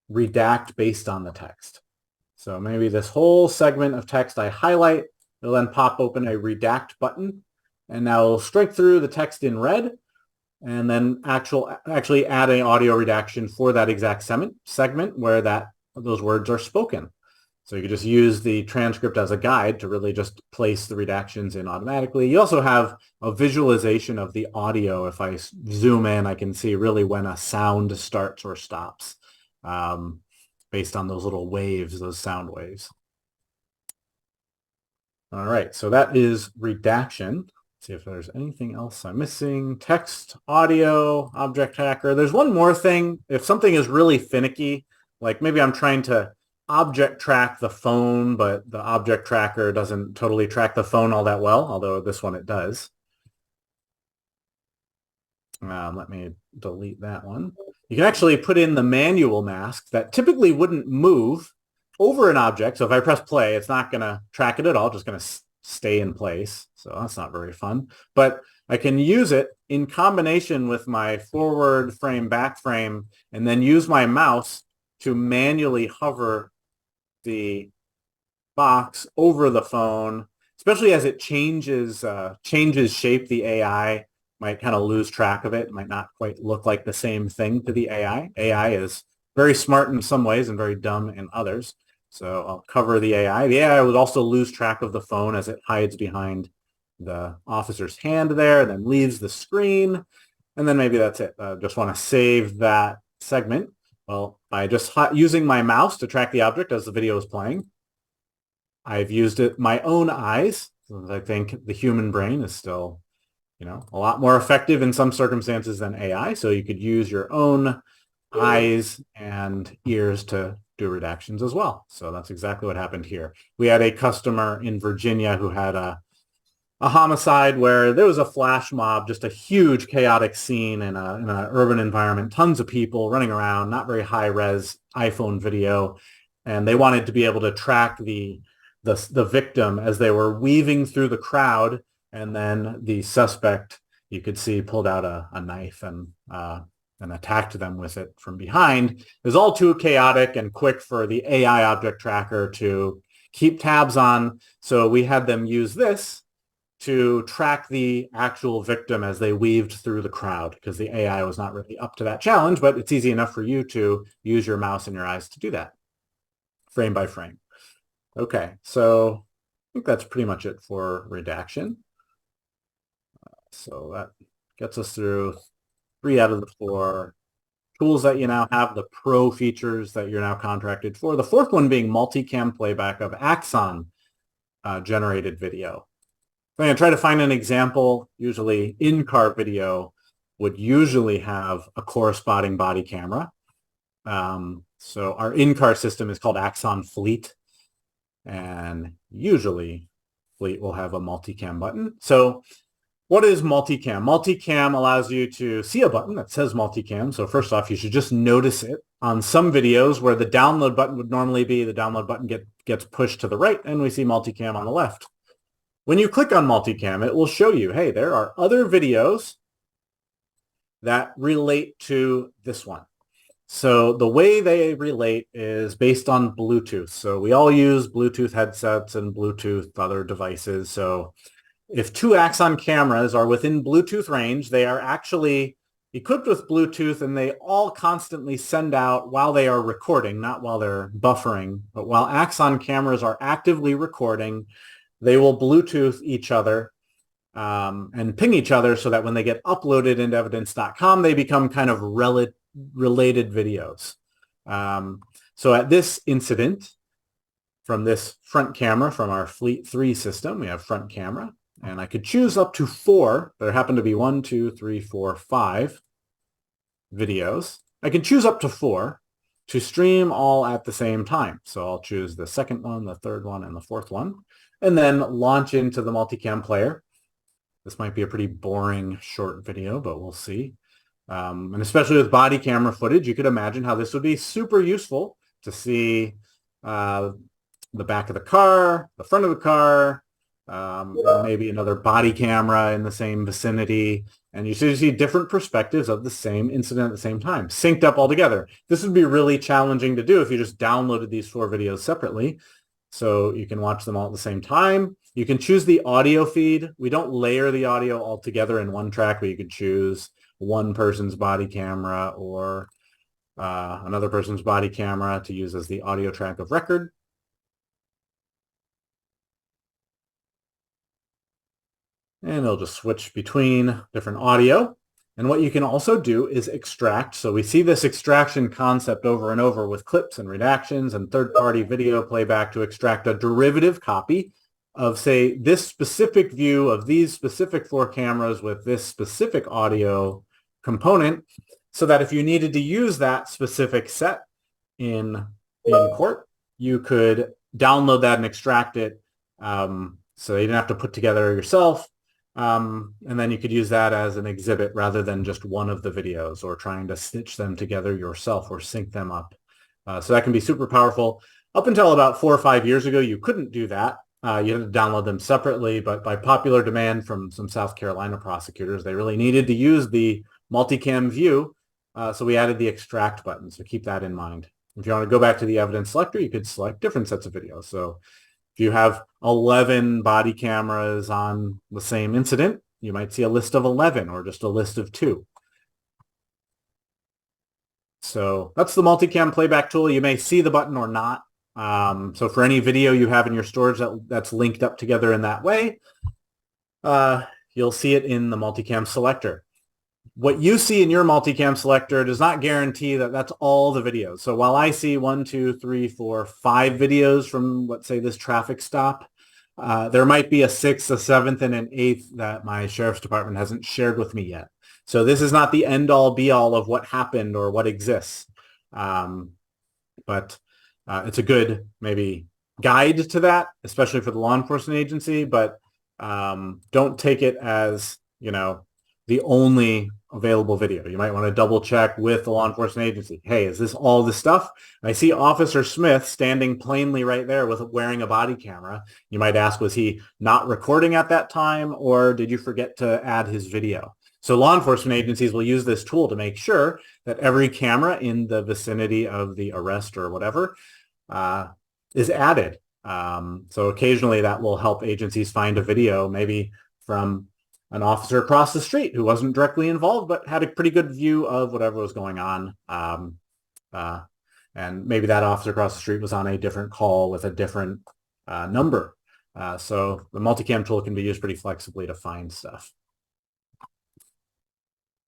redact based on the text. So maybe this whole segment of text I highlight, it'll then pop open a redact button, and now it'll strike through the text in red, and then actually add an audio redaction for that exact segment where those words are spoken. So you could just use the transcript as a guide to really just place the redactions in automatically. You also have a visualization of the audio. If I zoom in, I can see really when a sound starts or stops based on those little waves, those sound waves. All right, so that is redaction. Let's see if there's anything else I'm missing. Text, audio, object tracker. There's one more thing. If something is really finicky, like maybe I'm trying to object track the phone, but the object tracker doesn't totally track the phone all that well, although this one it does. Let me delete that one. You can actually put in the manual mask that typically wouldn't move over an object. So if I press play, it's not going to track it at all, just going to stay in place. So that's not very fun. But I can use it in combination with my forward frame, back frame, and then use my mouse to manually hover the box over the phone, especially as it changes shape. The AI might kind of lose track of it. It might not quite look like the same thing to the AI. AI is very smart in some ways and very dumb in others. So I'll cover the AI. The AI would also lose track of the phone as it hides behind the officer's hand there, and then leaves the screen. And then maybe that's it. Just want to save that segment. Well, by just using my mouse to track the object as the video is playing, I've used my own eyes. So I think the human brain is still, a lot more effective in some circumstances than AI. So you could use your own eyes and ears to do redactions as well. So that's exactly what happened here. We had a customer in Virginia who had a homicide where there was a flash mob, just a huge chaotic scene in an urban environment, tons of people running around, not very high res iPhone video. And they wanted to be able to track the victim as they were weaving through the crowd. And then the suspect, you could see, pulled out a knife and attacked them with it from behind. It was all too chaotic and quick for the AI object tracker to keep tabs on. So we had them use this to track the actual victim as they weaved through the crowd, because the AI was not really up to that challenge, but it's easy enough for you to use your mouse and your eyes to do that frame by frame. Okay, so I think that's pretty much it for redaction. So that gets us through 3 out of the 4 tools that you now have, the pro features that you're now contracted for. The 4th one being multicam playback of AXON generated video. I'm going to try to find an example. Usually in-car video would usually have a corresponding body camera. So our in-car system is called AXON Fleet, and usually Fleet will have a multicam button. So what is multicam? Multicam allows you to see a button that says multicam. So first off, you should just notice it. On some videos where the download button would normally be, the download button gets pushed to the right, and we see multicam on the left. When you click on multicam, it will show you, hey, there are other videos that relate to this one. So the way they relate is based on Bluetooth. So we all use Bluetooth headsets and Bluetooth other devices. So if 2 AXON cameras are within Bluetooth range, they are actually equipped with Bluetooth, and they all constantly send out while they are recording, not while they're buffering, but while AXON cameras are actively recording, they will Bluetooth each other and ping each other so that when they get uploaded into evidence.com, they become kind of related videos. So at this incident, from this front camera, from our Fleet 3 system, we have front camera, and I could choose up to 4. There happen to be 1, 2, 3, 4, 5 videos. I can choose up to 4 to stream all at the same time. So I'll choose the second one, the third one, and the 4th one, and then launch into the multicam player. This might be a pretty boring short video, but we'll see. And especially with body camera footage, you could imagine how this would be super useful to see the back of the car, the front of the car, maybe another body camera in the same vicinity. And you see different perspectives of the same incident at the same time, synced up all together. This would be really challenging to do if you just downloaded these 4 videos separately. So you can watch them all at the same time. You can choose the audio feed. We don't layer the audio all together in one track, but you can choose one person's body camera or another person's body camera to use as the audio track of record. And it'll just switch between different audio. And what you can also do is extract. So we see this extraction concept over and over with clips and redactions and third-party video playback to extract a derivative copy of, say, this specific view of these specific 4 cameras with this specific audio component, so that if you needed to use that specific set in court, you could download that and extract it, so you didn't have to put together yourself. And then you could use that as an exhibit rather than just one of the videos, or trying to stitch them together yourself or sync them up. So that can be super powerful. Up until about 4 or 5 years ago, you couldn't do that. You had to download them separately, but by popular demand from some South Carolina prosecutors, they really needed to use the multicam view. So we added the extract button. So keep that in mind. If you want to go back to the evidence selector, you could select different sets of videos. So if you have 11 body cameras on the same incident, you might see a list of 11 or just a list of 2. So that's the multicam playback tool. You may see the button or not. So for any video you have in your storage that's linked up together in that way, you'll see it in the multicam selector. What you see in your multicam selector does not guarantee that that's all the videos. So while I see 1, 2, 3, 4, 5 videos from, let's say, this traffic stop, there might be a 6th, a 7th, and an 8th that my sheriff's department hasn't shared with me yet. So this is not the end-all, be-all of what happened or what exists. But it's a good, maybe, guide to that, especially for the law enforcement agency. But don't take it as, the only available video. You might want to double check with the law enforcement agency. Hey, is this all the stuff? I see Officer Smith standing plainly right there with wearing a body camera. You might ask, was he not recording at that time, or did you forget to add his video? So law enforcement agencies will use this tool to make sure that every camera in the vicinity of the arrest or whatever is added. So occasionally that will help agencies find a video, maybe from an officer across the street who wasn't directly involved, but had a pretty good view of whatever was going on. And maybe that officer across the street was on a different call with a different number. So the multicam tool can be used pretty flexibly to find stuff.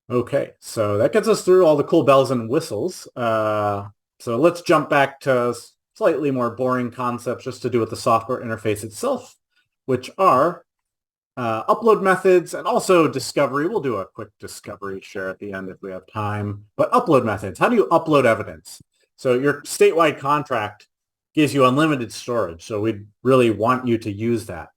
Okay, so that gets us through all the cool bells and whistles. So let's jump back to slightly more boring concepts just to do with the software interface itself, which are upload methods and also discovery. We'll do a quick discovery share at the end if we have time. But upload methods, how do you upload evidence? So your statewide contract gives you unlimited storage. So we really want you to use that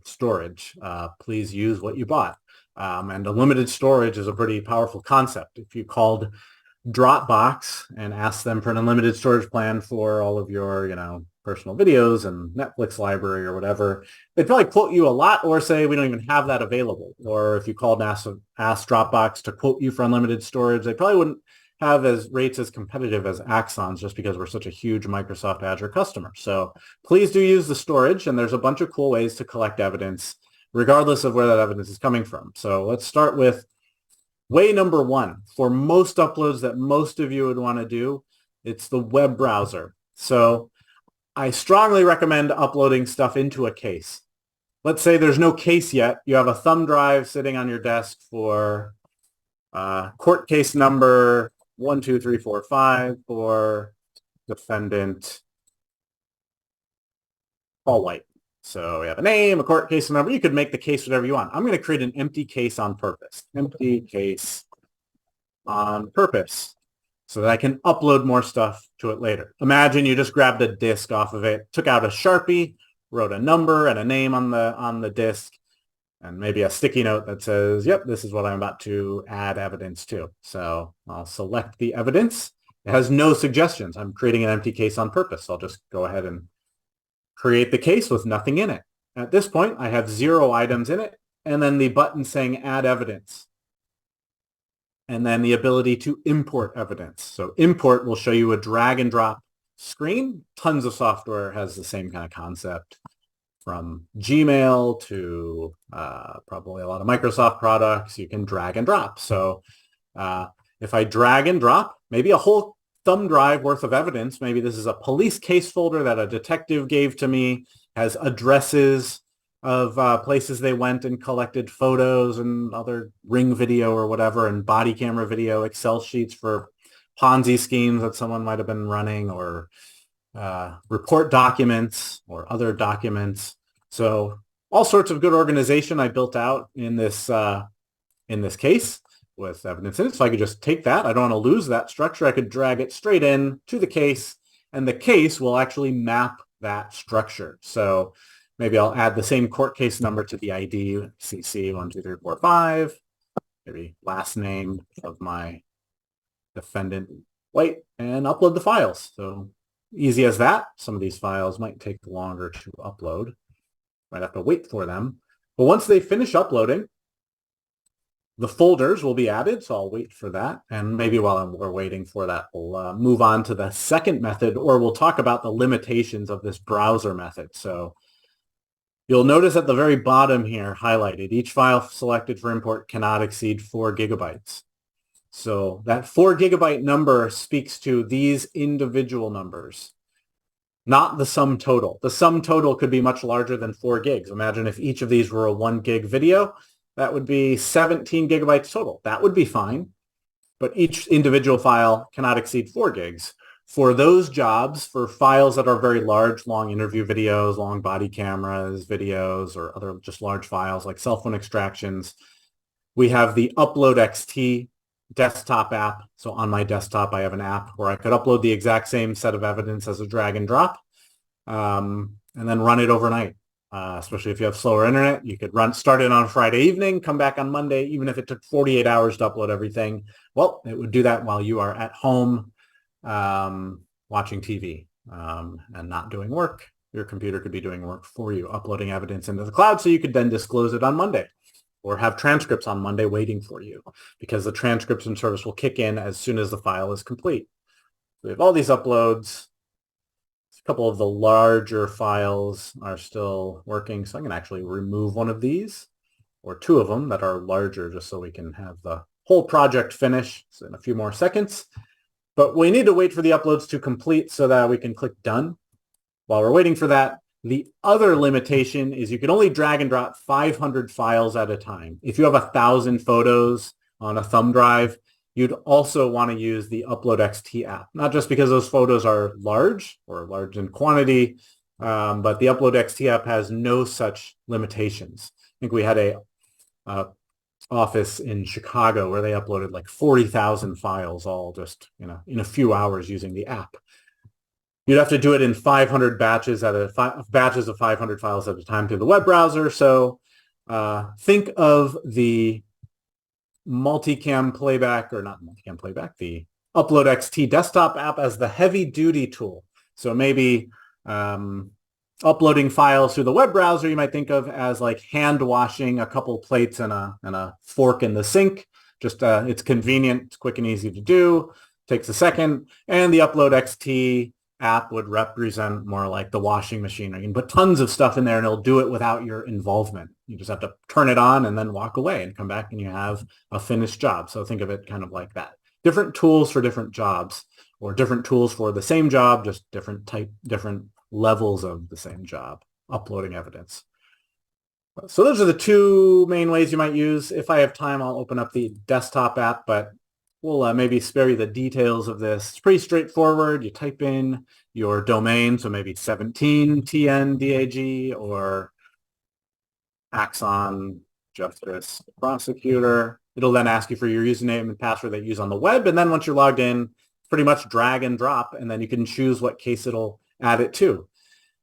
storage. Please use what you bought. And unlimited storage is a pretty powerful concept. If you called Dropbox and asked them for an unlimited storage plan for all of your, personal videos and Netflix library or whatever, they'd probably quote you a lot, or say we don't even have that available. Or if you called and asked Dropbox to quote you for unlimited storage, they probably wouldn't have rates as competitive as AXON's, just because we're such a huge Microsoft Azure customer. So please do use the storage, and there's a bunch of cool ways to collect evidence regardless of where that evidence is coming from. So let's start with way number 1. For most uploads that most of you would want to do, it's the web browser. So I strongly recommend uploading stuff into a case. Let's say there's no case yet. You have a thumb drive sitting on your desk for court case number 12345 for defendant Paul White. So we have a name, a court case number. You could make the case whatever you want. I'm going to create an empty case on purpose. Empty case on purpose, so that I can upload more stuff to it later. Imagine you just grabbed a disk off of it, took out a Sharpie, wrote a number and a name on the disk, and maybe a sticky note that says, yep, this is what I'm about to add evidence to. So I'll select the evidence. It has no suggestions. I'm creating an empty case on purpose. So I'll just go ahead and create the case with nothing in it. At this point, I have 0 items in it, and then the button saying add evidence. And then the ability to import evidence. So import will show you a drag and drop screen. Tons of software has the same kind of concept, from Gmail to probably a lot of Microsoft products. You can drag and drop. So if I drag and drop, maybe a whole thumb drive worth of evidence, maybe this is a police case folder that a detective gave to me, has addresses of places they went and collected photos and other Ring video or whatever, and body camera video, Excel sheets for Ponzi schemes that someone might have been running, or report documents or other documents. So all sorts of good organization I built out in this case with evidence in it. So I could just take that. I don't want to lose that structure. I could drag it straight in to the case, and the case will actually map that structure. So maybe I'll add the same court case number to the ID, CC 12345, maybe last name of my defendant, White, and upload the files. So easy as that. Some of these files might take longer to upload. Might have to wait for them. But once they finish uploading, the folders will be added, so I'll wait for that. And maybe while we're waiting for that, we'll move on to the second method, or we'll talk about the limitations of this browser method. So you'll notice at the very bottom here, highlighted, each file selected for import cannot exceed 4 gigabytes. So that 4 gigabyte number speaks to these individual numbers, not the sum total. The sum total could be much larger than 4 gigs. Imagine if each of these were a 1 gig video, that would be 17 gigabytes total. That would be fine, but each individual file cannot exceed 4 gigs. For those jobs, for files that are very large, long interview videos, long body cameras, videos, or other just large files like cell phone extractions, we have the Upload XT desktop app. So on my desktop, I have an app where I could upload the exact same set of evidence as a drag and drop, and then run it overnight. Especially if you have slower internet, you could start it on a Friday evening, come back on Monday, even if it took 48 hours to upload everything. Well, it would do that while you are at home watching TV and not doing work. Your computer could be doing work for you, uploading evidence into the cloud, so you could then disclose it on Monday, or have transcripts on Monday waiting for you, because the transcription service will kick in as soon as the file is complete. So we have all these uploads. A couple of the larger files are still working, so I'm going to actually remove one of these, or 2 of them that are larger, just so we can have the whole project finish. So in a few more seconds. But we need to wait for the uploads to complete so that we can click done. While we're waiting for that, the other limitation is you can only drag and drop 500 files at a time. If you have 1,000 photos on a thumb drive, you'd also want to use the Upload XT app, not just because those photos are large or large in quantity, but the Upload XT app has no such limitations. I think we had a office in Chicago where they uploaded like 40,000 files all just in a few hours using the app. You'd have to do it in 500 batches batches of 500 files at a time through the web browser. So think of the multicam playback, or not multicam playback, the Upload XT desktop app as the heavy duty tool. So maybe uploading files through the web browser you might think of as like hand washing a couple plates and a fork in the sink. Just it's convenient, it's quick and easy to do, takes a second. And the Upload XT app would represent more like the washing machine. You can put tons of stuff in there and it'll do it without your involvement. You just have to turn it on and then walk away and come back and you have a finished job. So think of it kind of like that. Different tools for different jobs, or different tools for the same job, just different levels of the same job, uploading evidence. So those are the 2 main ways you might use. If I have time, I'll open up the desktop app, but we'll maybe spare you the details of this. It's pretty straightforward. You type in your domain, so maybe 17 TNDAG or AXON Justice Prosecutor. It'll then ask you for your username and password that you use on the web. And then once you're logged in, pretty much drag and drop, and then you can choose what case it'll add it to.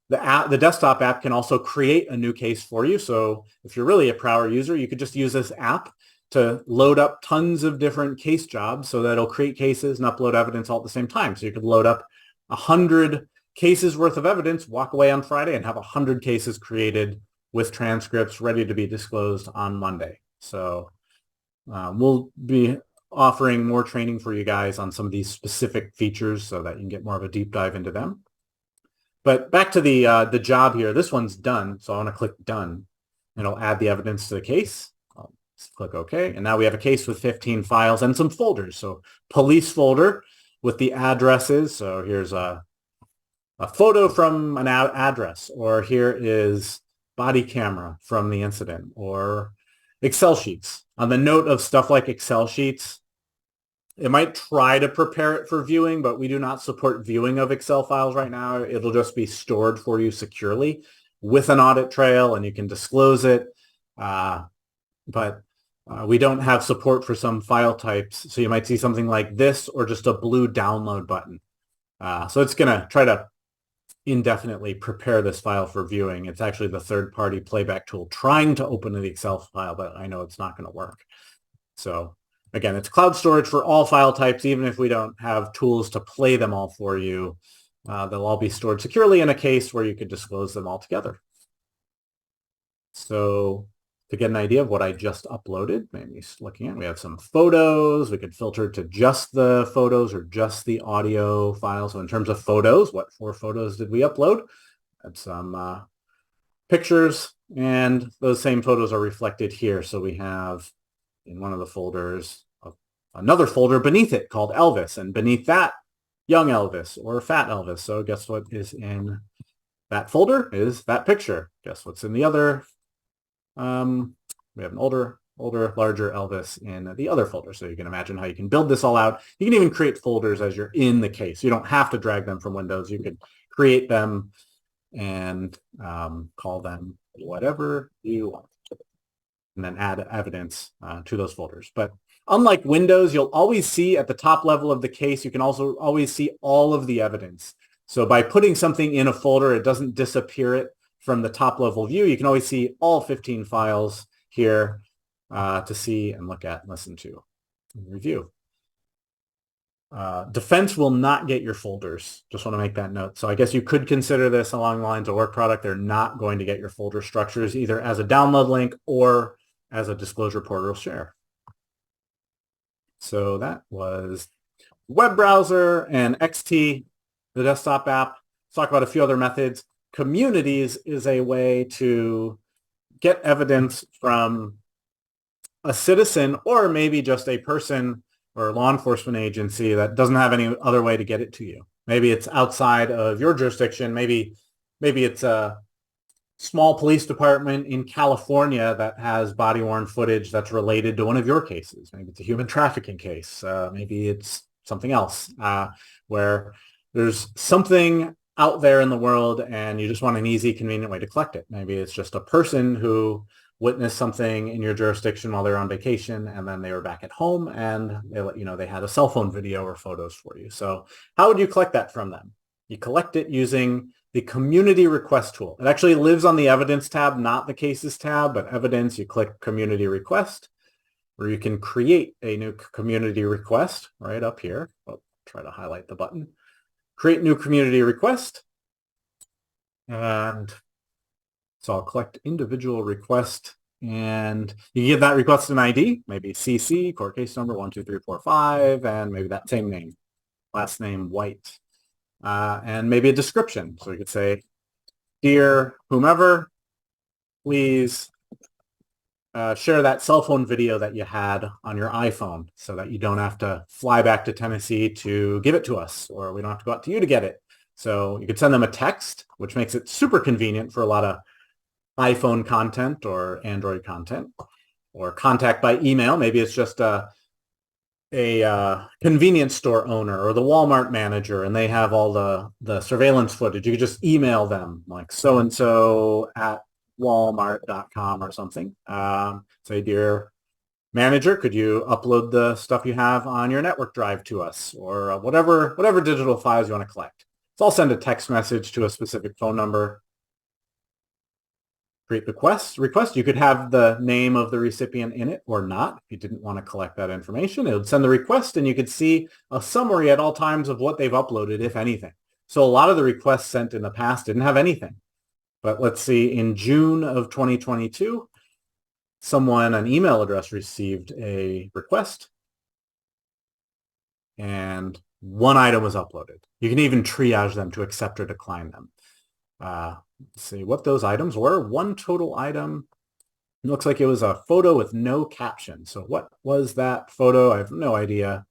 The desktop app can also create a new case for you. So if you're really a power user, you could just use this app to load up tons of different case jobs so that it'll create cases and upload evidence all at the same time. So you could load up 100 cases worth of evidence, walk away on Friday, and have 100 cases created with transcripts ready to be disclosed on Monday. So we'll be offering more training for you guys on some of these specific features so that you can get more of a deep dive into them. But back to the job here. This one's done, so I want to click done. And it'll add the evidence to the case. Click OK. And now we have a case with 15 files and some folders. So police folder with the addresses. So here's a photo from an address, or here is body camera from the incident, or Excel sheets. On the note of stuff like Excel sheets, it might try to prepare it for viewing, but we do not support viewing of Excel files right now. It'll just be stored for you securely with an audit trail, and you can disclose it. But we don't have support for some file types. So you might see something like this or just a blue download button. So it's going to try to indefinitely prepare this file for viewing. It's actually the third-party playback tool trying to open the Excel file, but I know it's not going to work. So again, it's cloud storage for all file types. Even if we don't have tools to play them all for you, they'll all be stored securely in a case where you could disclose them all together. So to get an idea of what I just uploaded, maybe looking at, we have some photos. We could filter to just the photos or just the audio files. So in terms of photos, what 4 photos did we upload? Had some pictures, and those same photos are reflected here. So we have in one of the folders another folder beneath it called Elvis, and beneath that, young Elvis or fat Elvis. So guess what is in that folder is that picture. Guess what's in the other? We have an older, larger Elvis in the other folder. So you can imagine how you can build this all out. You can even create folders as you're in the case. You don't have to drag them from Windows. You could create them and call them whatever you want, and then add evidence to those folders. But unlike Windows, you'll always see at the top level of the case, you can also always see all of the evidence. So by putting something in a folder, it doesn't disappear it from the top level view. You can always see all 15 files here to see and look at and listen to and review. Defense will not get your folders. Just want to make that note. So I guess you could consider this along the lines of work product. They're not going to get your folder structures either as a download link or as a disclosure portal share. So that was web browser and XT, the desktop app. Let's talk about a few other methods. Communities is a way to get evidence from a citizen or maybe just a person or a law enforcement agency that doesn't have any other way to get it to you. Maybe it's outside of your jurisdiction. Maybe it's a small police department in California that has body-worn footage that's related to one of your cases. Maybe it's a human trafficking case. Maybe it's something else where there's something out there in the world and you just want an easy, convenient way to collect it. Maybe it's just a person who witnessed something in your jurisdiction while they're on vacation, and then they were back at home and they let you know they had a cell phone video or photos for you. So how would you collect that from them? You collect it using the community request tool. It actually lives on the evidence tab, not the cases tab, but evidence, you click community request, where you can create a new community request right up here. I'll try to highlight the button. Create new community request. And so I'll collect individual request, and you give that request an ID, maybe CC, court case number 12345, and maybe that same name, last name White, and maybe a description. So you could say, dear whomever, please share that cell phone video that you had on your iPhone so that you don't have to fly back to Tennessee to give it to us, or we don't have to go out to you to get it. So you could send them a text, which makes it super convenient for a lot of iPhone content or Android content, or contact by email. Maybe it's just a convenience store owner or the Walmart manager, and they have all the surveillance footage. You could just email them like so-and-so at walmart.com or something. Say, dear manager, could you upload the stuff you have on your network drive to us, or whatever digital files you want to collect. So I'll send a text message to a specific phone number. Create request. You could have the name of the recipient in it or not. If you didn't want to collect that information, it would send the request, and you could see a summary at all times of what they've uploaded, if anything. So a lot of the requests sent in the past didn't have anything. But let's see, in June of 2022, an email address received a request, and one item was uploaded. You can even triage them to accept or decline them. Let's see what those items were. One total item. It looks like it was a photo with no caption. So what was that photo? I have no idea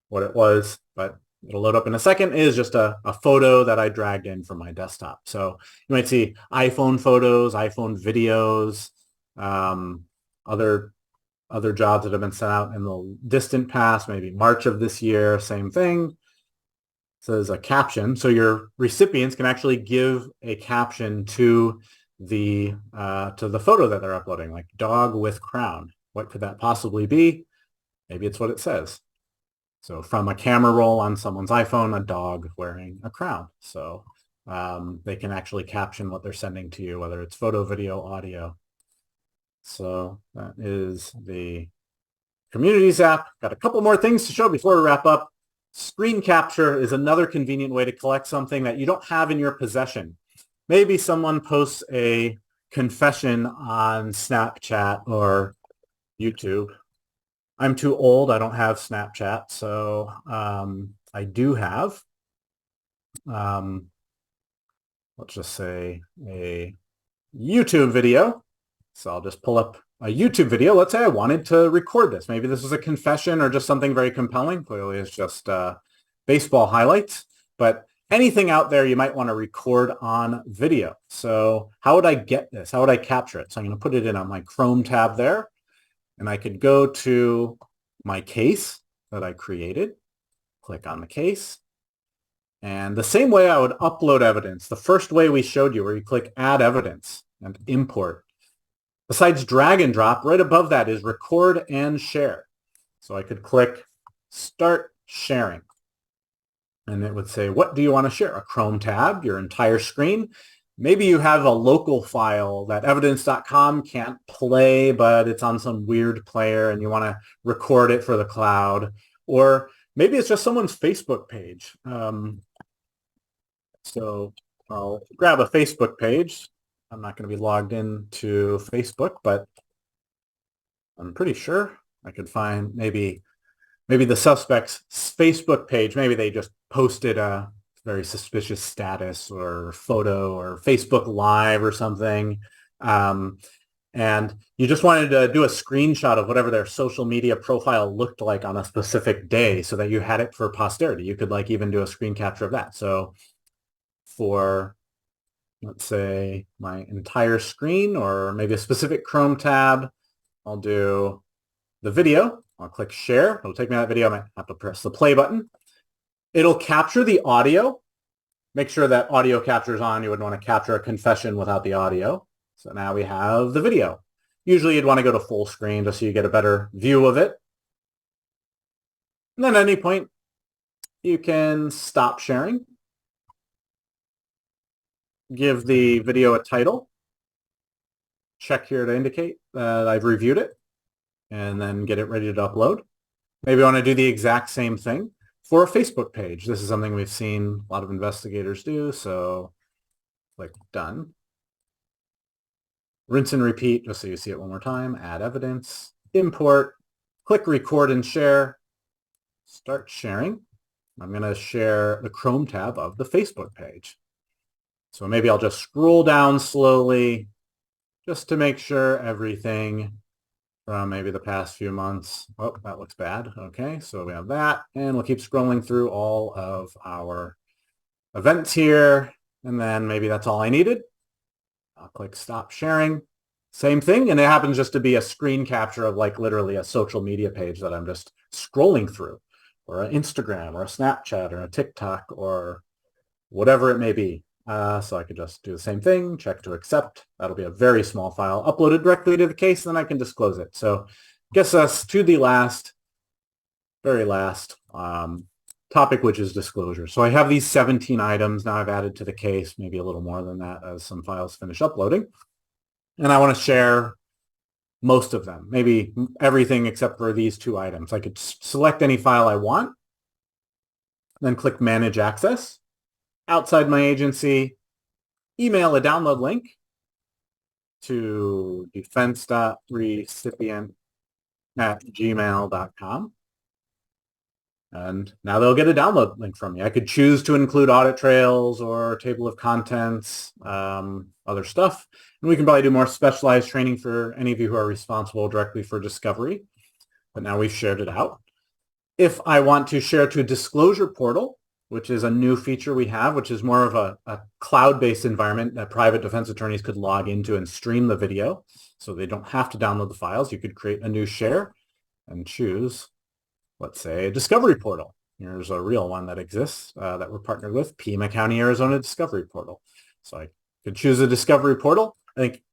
what it was, but it'll load up in a second, is just a photo that I dragged in from my desktop. So you might see iPhone photos, iPhone videos, other jobs that have been sent out in the distant past, maybe March of this year, same thing. So there's a caption. So your recipients can actually give a caption to the photo that they're uploading, like dog with crown. What could that possibly be? Maybe it's what it says. So from a camera roll on someone's iPhone, a dog wearing a crown. So they can actually caption what they're sending to you, whether it's photo, video, audio. So that is the Communities app. Got a couple more things to show before we wrap up. Screen capture is another convenient way to collect something that you don't have in your possession. Maybe someone posts a confession on Snapchat or YouTube. I'm too old. I don't have Snapchat, so I do have, let's just say, a YouTube video. So I'll just pull up a YouTube video. Let's say I wanted to record this. Maybe this was a confession or just something very compelling. Clearly it's just baseball highlights, but anything out there you might want to record on video. So how would I get this? How would I capture it? So I'm going to put it in on my Chrome tab there, and I could go to my case that I created, click on the case, and the same way I would upload evidence, the first way we showed you where you click add evidence and import. Besides drag and drop, right above that is record and share. So I could click start sharing. And it would say, what do you want to share? A Chrome tab, your entire screen. Maybe you have a local file that evidence.com can't play, but it's on some weird player and you want to record it for the cloud. Or maybe it's just someone's Facebook page. So I'll grab a Facebook page. I'm not going to be logged into Facebook, but I'm pretty sure I could find maybe the suspect's Facebook page. Maybe they just posted a very suspicious status or photo or Facebook Live or something. And you just wanted to do a screenshot of whatever their social media profile looked like on a specific day so that you had it for posterity. You could like even do a screen capture of that. So for, let's say, my entire screen or maybe a specific Chrome tab, I'll do the video. I'll click share. It'll take me to that video. I might have to press the play button. It'll capture the audio. Make sure that audio captures on. You would want to capture a confession without the audio. So now we have the video. Usually you'd want to go to full screen just so you get a better view of it. And then at any point, you can stop sharing. Give the video a title. Check here to indicate that I've reviewed it. And then get it ready to upload. Maybe I want to do the exact same thing for a Facebook page. This is something we've seen a lot of investigators do, so click done. Rinse and repeat just so you see it one more time. Add evidence, import, click record and share, start sharing. I'm going to share the Chrome tab of the Facebook page. So maybe I'll just scroll down slowly just to make sure everything from maybe the past few months. Oh, that looks bad. Okay, so we have that, and we'll keep scrolling through all of our events here, and then maybe that's all I needed. I'll click stop sharing. Same thing, and it happens just to be a screen capture of like literally a social media page that I'm just scrolling through, or an Instagram, or a Snapchat, or a TikTok, or whatever it may be. So I could just do the same thing, check to accept. That'll be a very small file uploaded directly to the case, and then I can disclose it. So gets us to the very last topic, which is disclosure. So I have these 17 items now I've added to the case, maybe a little more than that as some files finish uploading. And I want to share most of them, maybe everything except for these 2 items. I could select any file I want, then click Manage Access. Outside my agency, email a download link to defense.recipient@gmail.com. And now they'll get a download link from me. I could choose to include audit trails or table of contents, other stuff. And we can probably do more specialized training for any of you who are responsible directly for discovery. But now we've shared it out. If I want to share to a disclosure portal, which is a new feature we have, which is more of a cloud-based environment that private defense attorneys could log into and stream the video. So they don't have to download the files. You could create a new share and choose, let's say, a discovery portal. Here's a real one that exists that we're partnered with, Pima County, Arizona Discovery Portal. So I could choose a discovery portal. I think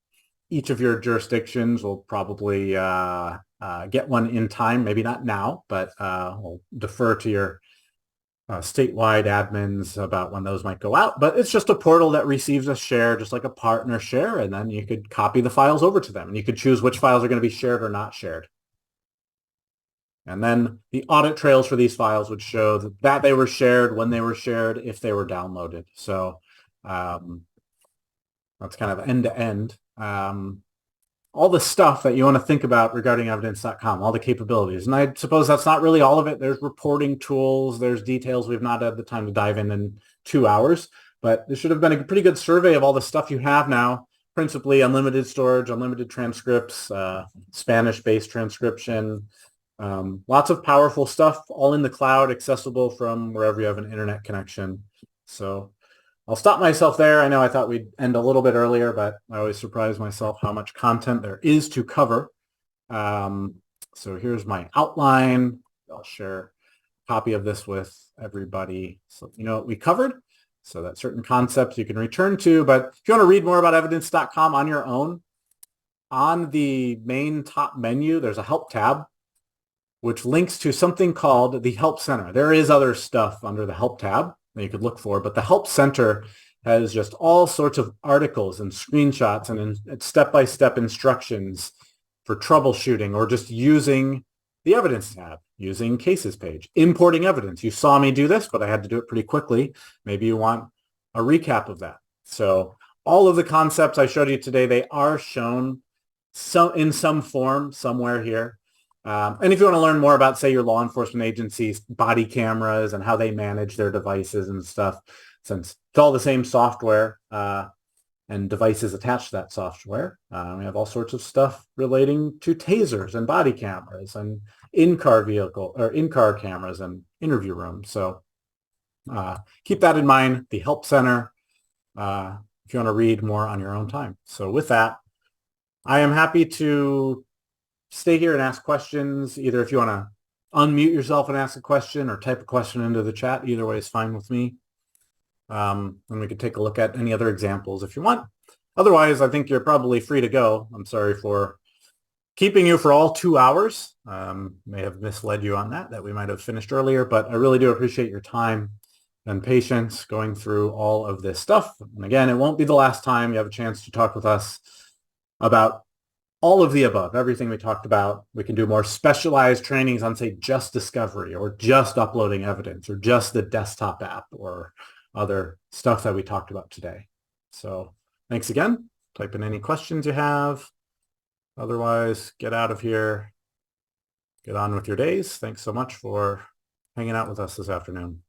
each of your jurisdictions will probably get one in time, maybe not now, but we'll defer to your statewide admins about when those might go out. But it's just a portal that receives a share, just like a partner share, and then you could copy the files over to them, and you could choose which files are going to be shared or not shared. And then the audit trails for these files would show that they were shared, when they were shared, if they were downloaded. So that's kind of end to end. All the stuff that you want to think about regarding evidence.com, all the capabilities. And I suppose that's not really all of it. There's reporting tools, there's details we've not had the time to dive in 2 hours, but this should have been a pretty good survey of all the stuff you have now, principally unlimited storage, unlimited transcripts, Spanish-based transcription, lots of powerful stuff, all in the cloud, accessible from wherever you have an internet connection. So I'll stop myself there. I know I thought we'd end a little bit earlier, but I always surprise myself how much content there is to cover. So here's my outline. I'll share a copy of this with everybody so you know what we covered, so that certain concepts you can return to. But if you want to read more about evidence.com on your own, on the main top menu, there's a help tab, which links to something called the Help Center. There is other stuff under the Help tab that you could look for, but the Help Center has just all sorts of articles and screenshots and step-by-step instructions for troubleshooting or just using the Evidence tab, using Cases page, importing evidence. You saw me do this, but I had to do it pretty quickly. Maybe you want a recap of that. So all of the concepts I showed you today, they are shown in some form somewhere here. And if you want to learn more about, say, your law enforcement agency's body cameras and how they manage their devices and stuff, since it's all the same software and devices attached to that software, we have all sorts of stuff relating to tasers and body cameras and in-car vehicle or in-car cameras and interview rooms. So keep that in mind, the Help Center, if you want to read more on your own time. So with that, I am happy to stay here and ask questions. Either if you want to unmute yourself and ask a question or type a question into the chat, either way is fine with me. And we could take a look at any other examples if you want. Otherwise, I think you're probably free to go. I'm sorry for keeping you for all 2 hours. May have misled you on that we might have finished earlier, but I really do appreciate your time and patience going through all of this stuff. And again, it won't be the last time you have a chance to talk with us about all of the above, everything we talked about. We can do more specialized trainings on, say, just discovery or just uploading evidence or just the desktop app or other stuff that we talked about today. So thanks again. Type in any questions you have. Otherwise, get out of here. Get on with your days. Thanks so much for hanging out with us this afternoon.